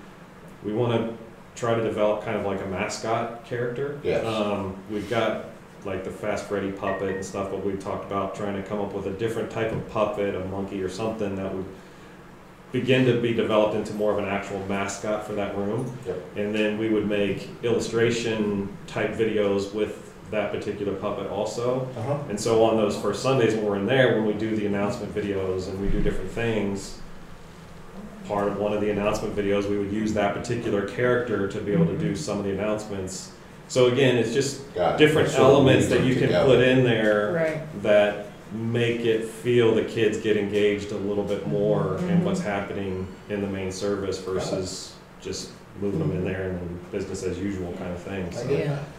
we want to try to develop kind of like a mascot character. Yes. We've got like the Fast Freddy puppet and stuff, but we talked about trying to come up with a different type of puppet, a monkey or something that would begin to be developed into more of an actual mascot for that room. And then we would make illustration type videos with that particular puppet also. And so on those first Sundays when we're in there, when we do the announcement videos and we do different things, part of one of the announcement videos, we would use that particular character to be able to do some of the announcements. So again, it's just different elements that you can put in there that make it feel the kids get engaged a little bit more in what's happening in the main service versus just moving them in there and then business as usual kind of thing. So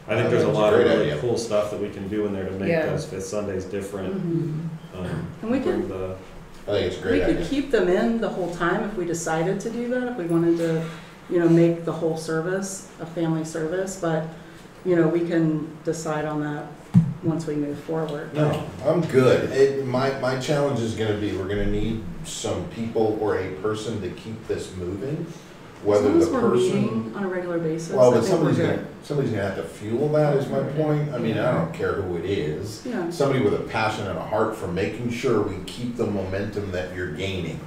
I think there's a lot of really cool stuff that we can do in there to make those fifth Sundays different. And we could, I think it's a great we could keep them in the whole time if we decided to do that, if we wanted to, you know, make the whole service a family service, but, you know, we can decide on that once we move forward. No, I'm good. My challenge is going to be, we're going to need some people or a person to keep this moving. Whether the person on a regular basis. Well, but somebody's gonna have to fuel that. Is my point. I mean, I don't care who it is. Yeah. Somebody with a passion and a heart for making sure we keep the momentum that you're gaining,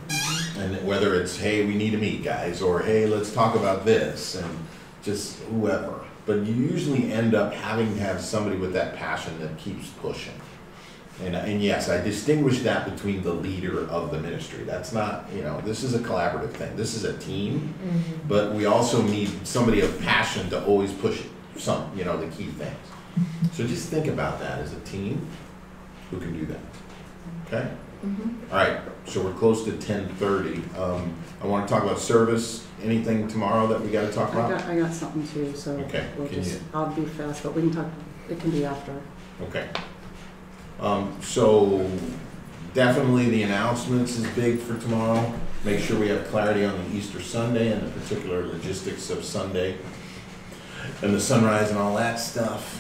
and whether it's, hey, we need to meet, guys, or hey, let's talk about this, and just whoever. But you usually end up having to have somebody with that passion that keeps pushing. And yes, I distinguish that between the leader of the ministry. That's not, you know, this is a collaborative thing. This is a team, but we also need somebody of passion to always push some, you know, the key things. So just think about that as a team who can do that. Okay? All right, so we're close to 10:30. I want to talk about service. Anything tomorrow that we got to talk about? I got something too, so I'll be fast, but we can talk, it can be after. Okay. So definitely the announcements is big for tomorrow. Make sure we have clarity on the Easter Sunday and the particular logistics of Sunday and the sunrise and all that stuff.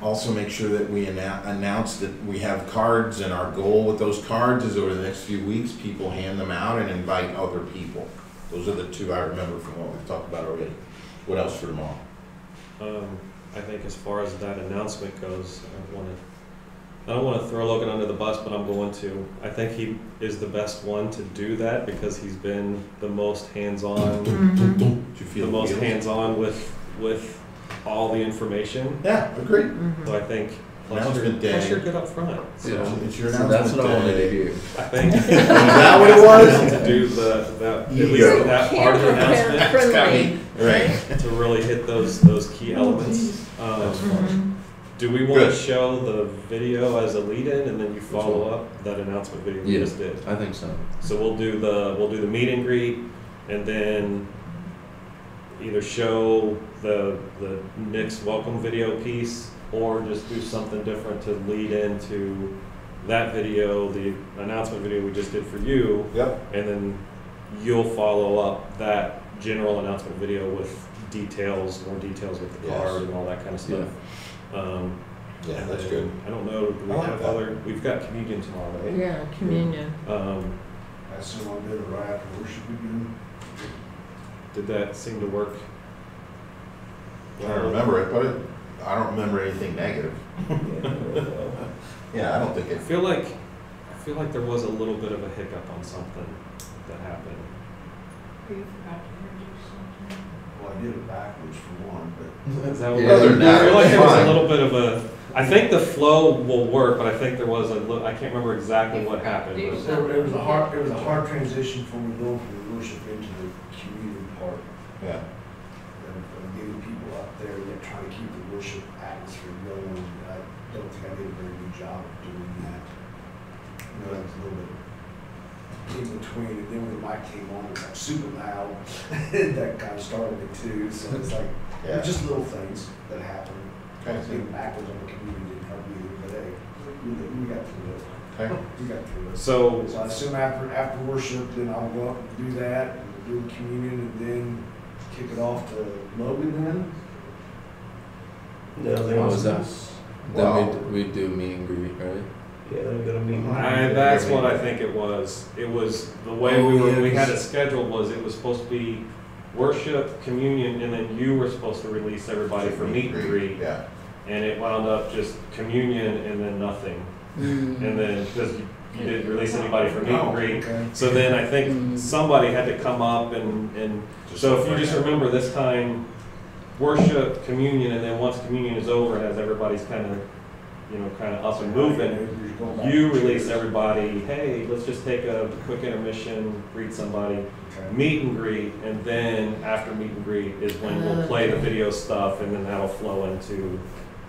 Also make sure that we announce that we have cards, and our goal with those cards is over the next few weeks, people hand them out and invite other people. Those are the two I remember from what we've talked about already. What else for tomorrow? I think as far as that announcement goes, I don't want to throw Logan under the bus, but I'm going to. I think he is the best one to do that because he's been the most hands-on, hands-on with all the information. Yeah, agreed. So I think Announcement day. Plus you're good up front. So it's your So that's what I wanted to hear. I think is that what it was? To do at least that part of the announcement, right? To really hit those key elements. Do we want to Good. show the video as a lead-in and then you follow up that announcement video we Yeah. just did? I think so. So we'll do the meet and greet, and then either show the Nick's welcome video piece, or just do something different to lead into that video, the announcement video we just did for you, Yep. and then you'll follow up that general announcement video with more details with the Yes. card and all that kind of stuff. Yeah, And that's then, good. I don't know, do we I like have that. we've got communion tomorrow, right? Yeah, communion. I assume I'll do it right after worship again. Did that seem to work? I remember it, but I don't remember anything negative. Yeah, I don't think I it. feel like there was a little bit of a hiccup on something that happened. You forgot to introduce something. Well, I did it backwards for one, but Is that what Yeah. Other than that, I feel like there was a fine. little bit of a. I think the flow will work, but I think there was I can't remember exactly what happened. it was a hard transition for me going from the worship into the community part. Yeah. Of getting people up there, yet trying to keep the worship atmosphere going. I don't think I did a very good job of doing that. You know, it's a little bit in between, and then when the mic came on, it was like super loud. That kind of started it too, so it's like, Yeah. just little things that happen. Okay. Getting backwards on the community didn't help either, but hey, we got through it. Okay. We got through it. So So I assume after worship, then I'll go up and do that, and do the communion, and then kick it off to Logan then? No, they What want was that? Wow. Then we do meet and greet, right? Yeah, they're gonna meet. that's what I think it was. It was the way we had it scheduled was it was supposed to be worship, communion, and then you were supposed to release everybody for meet and greet. Yeah. And it wound up just communion and then nothing. And then because you didn't release anybody for meet and greet. Okay. So then I think somebody had to come up and so if you just remember this time, worship, communion, and then once communion is over, as everybody's kind of up and moving, you release everybody, hey, let's just take a quick intermission, greet somebody, Okay. meet and greet, and then after meet and greet is when we'll play the video stuff, and then that'll flow into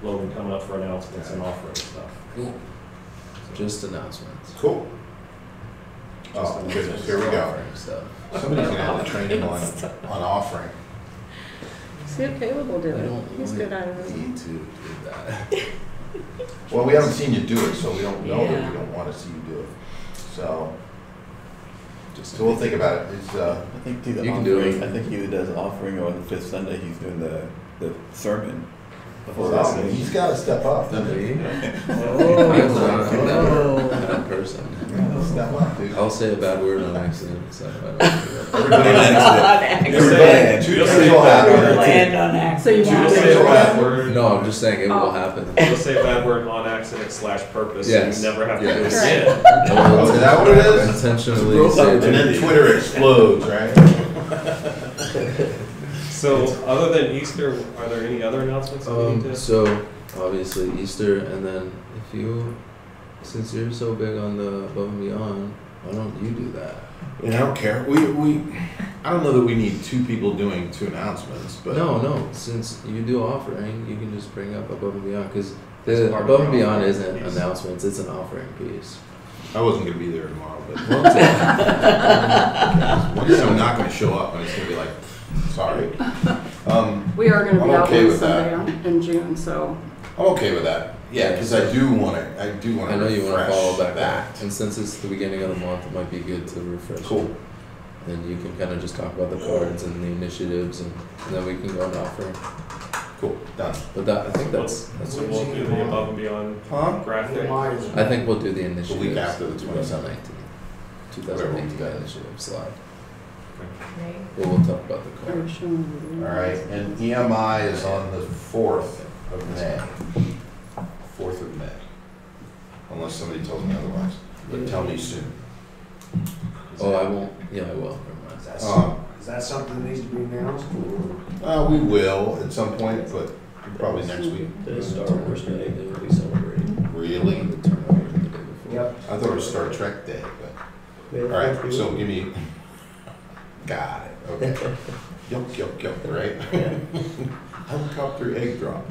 Logan coming up for announcements and offering stuff. Just announcements. Cool. Oh, goodness, here we go. Offering stuff. Somebody's gonna have to train him on offering. See what Caleb will I do. don't He's good at it. need to do that. Well, we haven't seen you do it, so we don't know that Yeah. we don't wanna see you do it. So Just we'll think about it. It's, I think do the You can do offering. it. I think he either does offering or on the fifth Sunday he's doing the sermon. well, he's gotta step up, doesn't he? I'm not that person. Step up, dude. I'll say a bad word on accident, so I don't do Everybody Say- two you'll things say will a bad happen. word. Land on So accident. you You'll want say a to bad word. No, I'm just saying it will happen. You'll say a bad word on accident / purpose, Yes. so you never have to Yes. do it again. Oh, is that what it is? Intentionally say And then Twitter explodes, right? So, other than Easter, are there any other announcements that we need to? So obviously Easter, and then since you're so big on the above and beyond, why don't you do that? I don't care. I don't know that we need two people doing two announcements, but No, since you do offering, you can just bring up above and beyond, because It's the part of above the and beyond offering isn't piece. announcements, it's an offering piece. I wasn't gonna be there tomorrow. But Well, it's- once I'm not gonna show up, I'm just gonna be like, sorry. We are going to be I'm out okay on with that. Sunday in June, so I'm okay with that. Yeah, because I do want to. I know you want to refresh follow back that. up, and since it's the beginning of the month, it might be good to refresh. Cool. And you can kind of just talk about the cards and the initiatives, and then we can go into offering. Cool. Done. But that, I think that's So we'll do the above and beyond Huh? graphic. I think we'll do the initiatives. after the 27th. 2019 initiative slide. Right. But we'll talk about the are you cards. showing the All right, and EMI is on the 4th of May. 4th of May. Unless somebody tells me otherwise, but tell me soon. Oh, I won't. Yeah, I will. Never mind. Is that something that needs to be announced? We will at some point, but probably next week. The Star Wars Day, they will be celebrating. Really? The turnover the day before. Yep. I thought it was Star Trek Day, but, all right, so give me, got it, okay. Yup, right? Helicopter egg drop.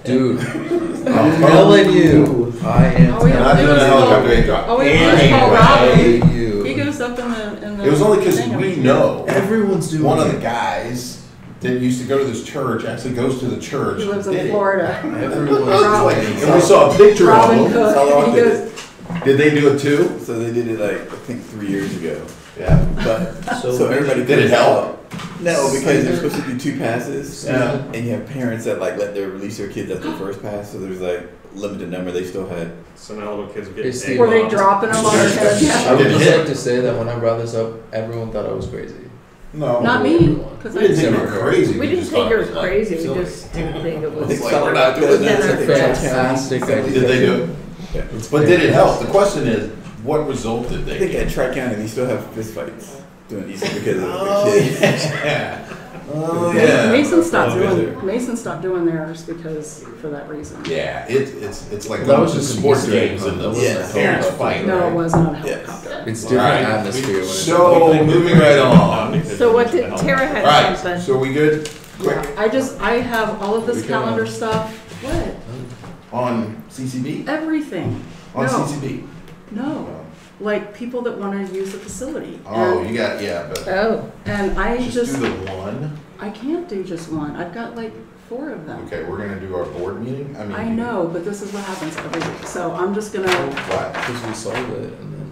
Dude, I'm telling you, I am Oh, yeah. Not telling doing a you. helicopter egg drop. Oh, we have Anyway. Paul Robin. Hey, you. He goes up in the. It was only because thing every we year. know Everyone's doing one of it. the guys that used to go to this church actually goes to the church. He lives and in did it. Florida. Everyone's Like, doing it. and we saw a picture Robin of him. Cook. How He did goes. it? Did they do it too? So they did it like, I think 3 years ago. Yeah. But, So so everybody did it comes help? out. No, because you're supposed to do 2 passes. Yeah. And you have parents that like let their release their kids after the first pass, so there's like limited number they still had. So now little kids are Hey, getting Steve. egg Were they bombs. dropping them on their heads? I Yeah. would Did it just hit? like to say that when I brought this up, everyone thought I was crazy. No. Not me, Everyone. because We didn't think you I. were crazy. We didn't just think thought you it were was like crazy, we silly. just didn't think it I was. think like, we're not doing within this. I think Charles County. Fantastic idea. Did they do it? Yeah. But did it help? The question is, what result did I they think get? at Tri-County they still have fist fights doing Easter because of Oh, the kids. yeah. Oh, yeah. Mason stopped Oh, doing. Mason stopped doing theirs because for that reason. Yeah, it's like That was going to just an sports Easter egg games hunt. and That the wasn't a parents helicopter. fight. No, it right? wasn't on a Yeah. helicopter. It's different Alright. atmosphere when it's So, moving right on. So what did, Tara had Right, something. so we good? Quick, Yeah, I have all of We this can, calendar stuff. What? on CCB? Everything. On No. CCB? No, like people that want to use the facility. Oh, And- you got, yeah, but Oh, And I just just, do the one. I can't do just one. I've got like 4 of them. Okay, we're gonna do our board meeting? mean, I know, but this is what happens every week. So I'm just gonna, What? because we solved it, and then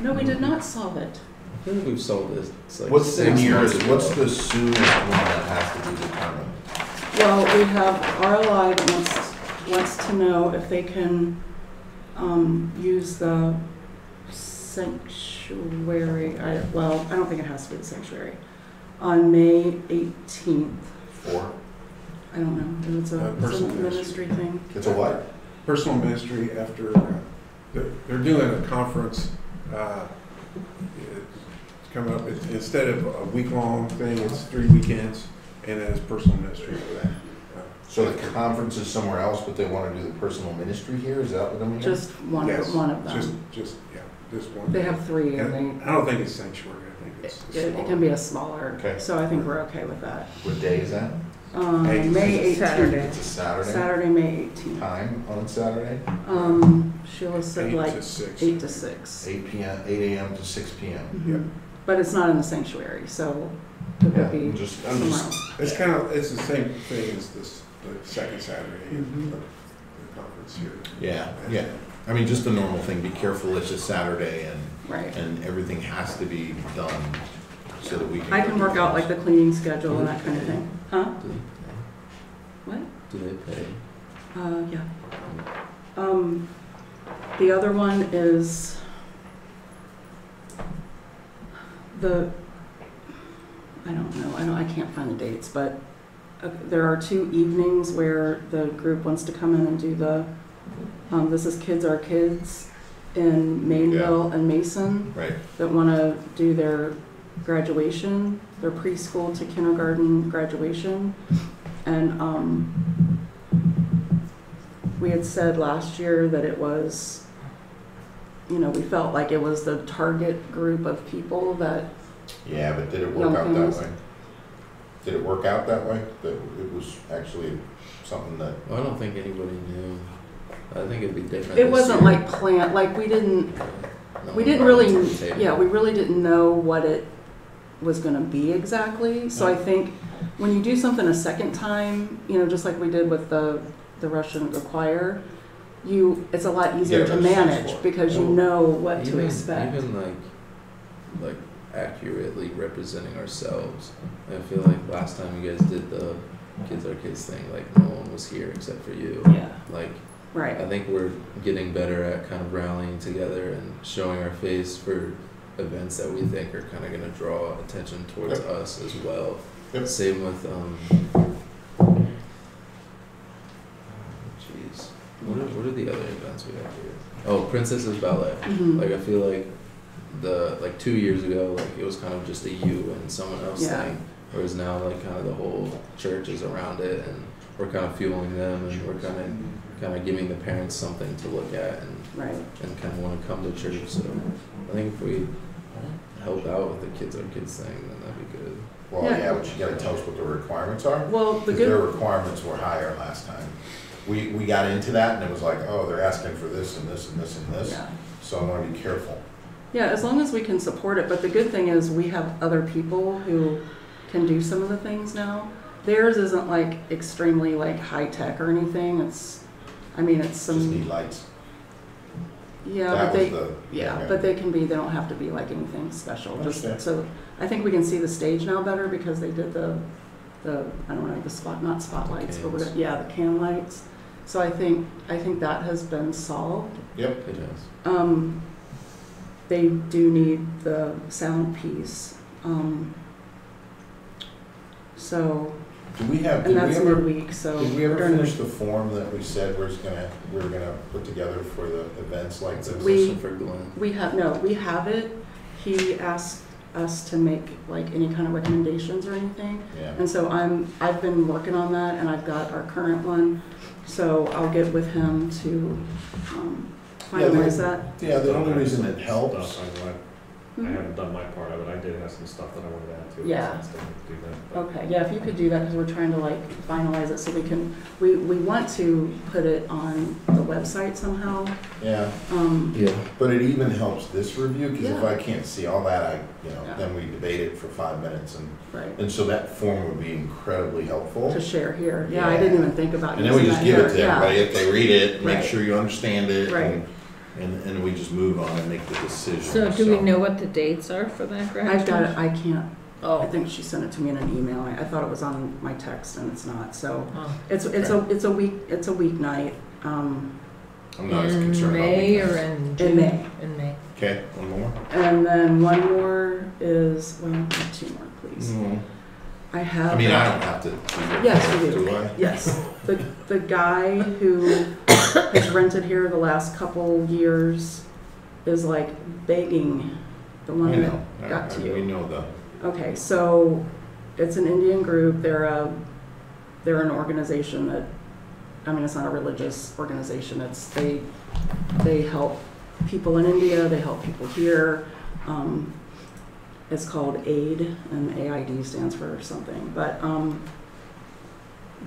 no, we did not solve it. I feel like we've solved this. It's like What's the 6 months nearest, ago. what's the soonest one that has to be determined? Well, we have RLI that wants to know if they can use the sanctuary. I don't think it has to be the sanctuary. On May 18th. 4? I don't know. It's a Personal ministry thing. It's a what? Personal ministry after, they're doing a conference, it's coming up, instead of a week-long thing, it's 3 weekends, and then it's personal ministry for that. So the conference is somewhere else, but they wanna do the personal ministry here, is that what I'm hearing? Just one Yes, of them. Just, yeah, just one. They have 3, I think. I don't think it's sanctuary, I think it's It can be a smaller, Okay. so I think we're okay with that. What day is that? May 18th. Saturday. It's a Saturday? Saturday, May 18th. Time on Saturday? Sheila said 8 like to 6. 8 to 6. 8 PM, 8 AM to 6 PM. Mhm. But it's not in the sanctuary, so it Yeah, would be I'm somewhere just, else. It's kind of, it's the same thing as this, the second Saturday of Mhm. the conference here. yeah. I mean, just the normal thing, be careful, it's a Saturday Right. and everything has to be done so that we can. I can work out like the cleaning schedule and that kind of thing. Huh? Do they What? pay? Do they pay? Yeah. The other one is I can't find the dates, but there are 2 evenings where the group wants to come in and do this is Kids Are Kids in Mainville and Mason Right, that want to do their graduation, their preschool to kindergarten graduation. And we had said last year that it was, we felt like it was the target group of people that, yeah, but did it Young work out that families. way? Did it work out that way? That it was actually something that, Well, I don't think anybody knew. I think it'd be different. it this wasn't year. like planned, like we didn't No we one didn't brought really, it to the table. we really didn't know what it was going to be exactly. So I think when you do something a second time, just like we did with the Russian choir, it's a lot easier Yeah, to there's a sense manage for it. because you know what to Even- expect. Even like accurately representing ourselves. I feel like last time you guys did the Kids Are Kids thing, like no one was here except for you. Yeah, Like right. I think we're getting better at kind of rallying together and showing our face for events that we think are kind of going to draw attention towards Yep. us as well. Yep. Same with jeez, what are the other events we have here? Oh, Princesses Ballet. Mhm. Like I feel like 2 years ago, like it was kind of just a you and someone else Yeah. thing, whereas now like kind of the whole church is around it, and we're kind of fueling them, and we're kind of giving the parents something to look at Right. and kind of want to come to church. So I think if we help out with the Kids Are Kids thing, then that'd be good. Well, Yeah. yeah, but you gotta tell us what the requirements are. Well, the Because their good, requirements were higher last time. We got into that and it was like, oh, they're asking for this and this and this and this. yeah. So I wanna be careful. Yeah, as long as we can support it, but the good thing is we have other people who can do some of the things now. Theirs isn't like extremely like high tech or anything, it's, I mean, it's Just need some, lights. yeah, That but was they, the. yeah, but they can be, they don't have to be like anything special, just, Understand. so, I think we can see the stage now better because they did the, I don't know, the spot, not spotlights, but Cans. whatever, yeah, the can lights. So I think that has been solved. Yep. It is. They do need the sound piece, so, Do we have, and did we that's ever, midweek, so. did we ever during the- finish the form that we said we were gonna put together for the events like this? We- Question for Glenn. We have it. He asked us to make like any kind of recommendations or anything. Yeah. And so I've been working on that and I've got our current one. So I'll get with him to finalize that. Yeah, the only reason it helps, Stuff I haven't done my part of it. I did have some stuff that I wanted to add to it. Yeah. So I still need to do that. But Okay, yeah, if you could do that, because we're trying to like finalize it so we can, we want to put it on the website somehow. yeah, Yeah. but it even helps this review, because if Yeah. I can't see all that, Yeah. then we debate it for 5 minutes, Right, and so that form would be incredibly helpful. to share here. Yeah, I didn't Yeah. even think about And then we using just that give here. it to Yeah. everybody, if they read it, make Right. sure you understand it, Right. and we just move on and make the decision. So do we know what the dates are for that graduation? I've got it, I can't, I Oh. think she sent it to me in an email. I thought it was on my text and it's not, so Oh. it's a weeknight, I'm not as In concerned about May or weekends. in June? in May. In May. Okay, one more? And then one more is, well, two more, please. I have. I mean, I don't have to. Yes, you do. Do I? Yes, the guy who has rented here the last couple years is like begging, the I one know, that got to we you. know the, Okay, so it's an Indian group, they're an organization that, I mean, it's not a religious organization, they help people in India, they help people here. It's called AID, and AID stands for something, but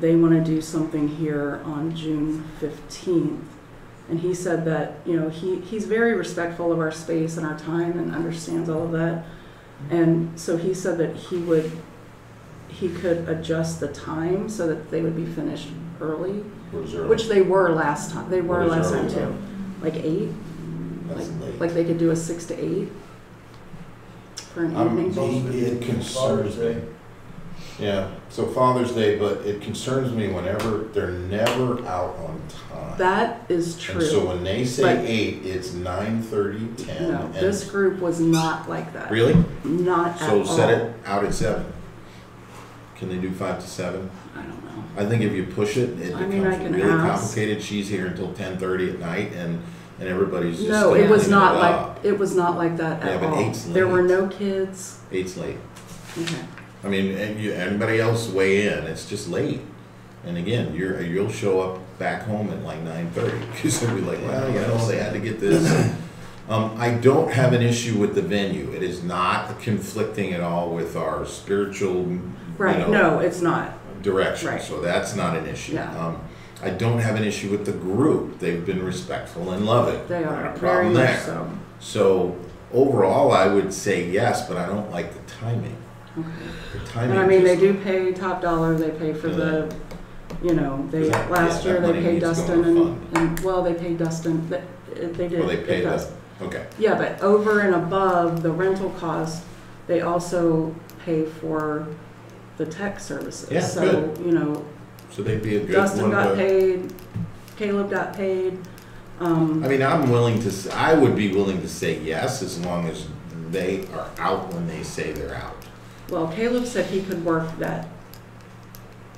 they want to do something here on June 15th. And he said that, he's very respectful of our space and our time and understands all of that. And so he said that he could adjust the time so that they would be finished early, what is there? which they were last time. They were What is last time early too. Like 8, That's late. like they could do a 6 to 8 for an evening. It concerns me. Yeah, so Father's Day, but it concerns me whenever they're never out on time. That is true. And so when they say But- 8, it's 9:30, 10. No, and- this group was not like that. Really? Not at So all. set it out at 7. Can they do 5 to 7? I don't know. I think if you push it, it I mean, I becomes can really ask. complicated. She's here until 10:30 at night, and everybody's just. No, gonna it was clean not up. like, it was not like that Yeah, at but all. 8's There were late. no kids. 8's late. Okay. I mean, and anybody else weigh in, it's just late. And again, you'll show up back home at like 9:30, because they'll be like, well, they had to get this. I don't have an issue with the venue. It is not conflicting at all with our spiritual, Right, no, it's not. direction, Right. so that's not an issue. Yeah. I don't have an issue with the group. They've been respectful and love it. They Not are, a very problem much there. so. So overall, I would say yes, but I don't like the timing. Okay. The timing. And I mean, they just- do pay top dollar, they pay for the, last Yeah, year that they money paid needs to go Dustin in the and, well, they paid Dustin, they did. Well, they it paid does. okay. Yeah, but over and above the rental cost, they also pay for the tech services. Yeah, So, good. So they'd be a good Dustin one got to- paid, Caleb got paid. I mean, I would be willing to say yes, as long as they are out when they say they're out. Well, Caleb said he could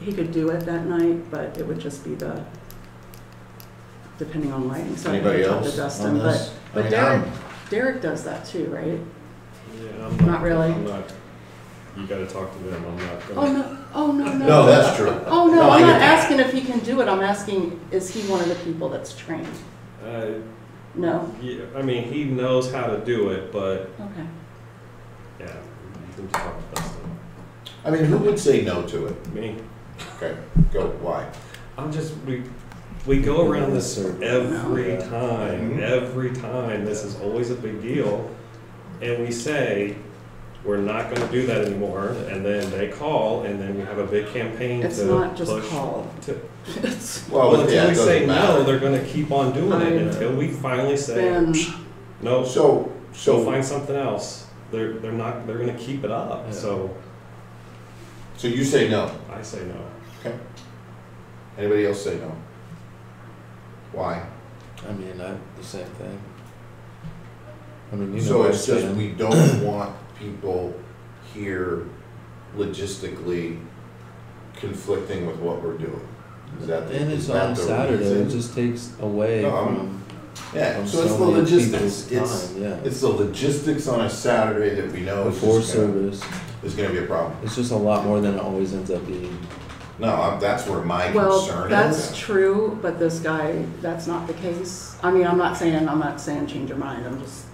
he could do it that night, but it would just be depending on lighting. So I had to Anybody talk to else Dustin, on this? but I mean, Derek does that too, right? Yeah, I'm Not really. I'm not. You got to talk to them. I'm not Oh, going. no, oh, no, no. No, that's true. Oh, no, No, I I'm get not that. asking if he can do it. I'm asking, is he one of the people that's trained? No? Yeah, I mean, he knows how to do it, but Okay. yeah, you can talk with Dustin. I mean, who would say no to it? Me. Okay, go, why? I'm just, we go around this Circle. every Yeah. time, Mhm. every time. This is always a big deal. And we say, we're not gonna do that anymore, and then they call, and then we have a big campaign It's to not just push. call. to- It's Well, yeah, until it we say doesn't matter. no, they're gonna keep on doing it I- until we finally say, been, no, So, so find something else. They're gonna keep it up, Yeah. so so you say no. I say no. Okay. Anybody else say no? Why? I mean, the same thing. I mean, you know So what it's I'm just, saying. we don't want people here logistically conflicting with what we're doing. Is that the, And is it's that on the Saturday. reason? It just takes away No, from, Yeah, from so it's the many logistics. people's It's, time. Yeah. it's the logistics on a Saturday that we know Before is just gonna, service. is gonna be a problem. It's just a lot more than it always ends up being. No, that's where my well, concern that's is. true, but this guy, that's not the case. I mean, I'm not saying change your mind, I'm just,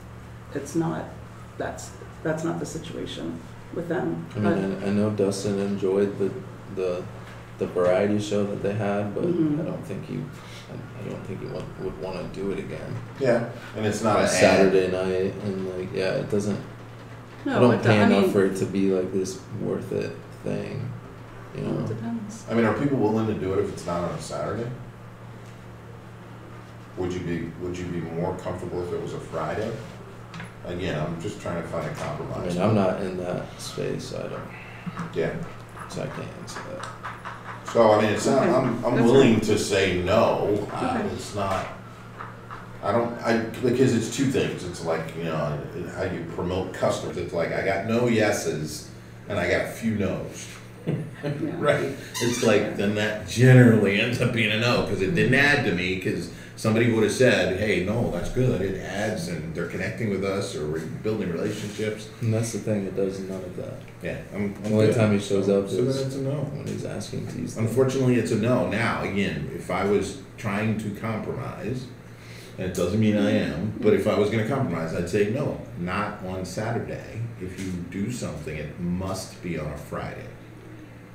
it's not, that's not the situation with them. I mean, I know Dustin enjoyed the variety show that they had, but Mhm. I don't think he would want to do it again. Yeah, and it's not On a Saturday night, and like, yeah, it doesn't. I No, don't pay enough mean, for it to be like this worth it thing, you well, it know. depends. I mean, are people willing to do it if it's not on a Saturday? Would you be more comfortable if it was a Friday? Again, I'm just trying to find a I compromise. mean, I'm not in that space, so I don't. Yeah, So I can't answer that. so I mean, it's not, Okay, I'm that's willing to say no, Okay. it's not, because it's two things, it's like, you know, how you promote customers, it's like, I got no yeses, and I got a few no's. Yeah. Right. It's like, then that generally ends up being a no, because it didn't add to me, because somebody would have said, hey, no, that's good, it adds, and they're connecting with us, or we're building relationships. And that's the thing; it does none of that. Yeah, I'm The only good. time he shows up So then is it's a no. when he's asking to use. the- Unfortunately, it's a no. Now, again, if I was trying to compromise, and it doesn't mean I am, but if I was gonna compromise, I'd say no, not on Saturday. If you do something, it must be on a Friday.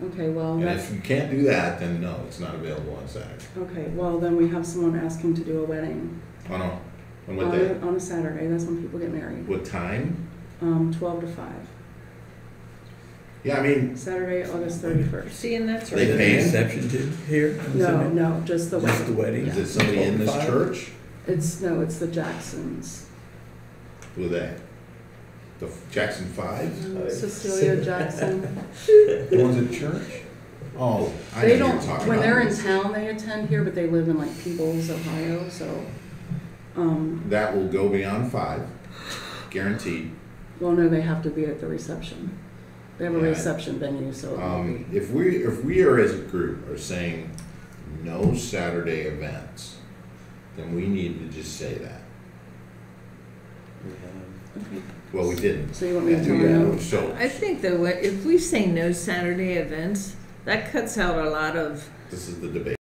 Okay, well, And that's, if you can't do that, then no, it's not available on Saturday. okay, well, then we have someone asking to do a wedding. On what day? On a Saturday, that's when people get married. What time? 12 to 5. Yeah, I mean, Saturday, August 31st. See, and that's They right. pay Any it? exception to here? I'm No, assuming? no, just the Just the wedding. wedding? is it somebody in this 12 to 5? church? It's the Jacksons. Who are they? The Jackson Five? Cecilia Jackson. The ones at church? Oh, I know They who you're don't, talking when about. they're in town, they attend here, but they live in like Peebles, Ohio, so, That will go beyond 5, guaranteed. well, no, they have to be at the reception. They have a Yeah. reception venue, so it will be. If we are as a group are saying no Saturday events, then we need to just say that. We have. Okay. Well, we didn't. So you want me to Yeah, tell we- them? So, I think though, if we say no Saturday events, that cuts out a lot of this is the debate.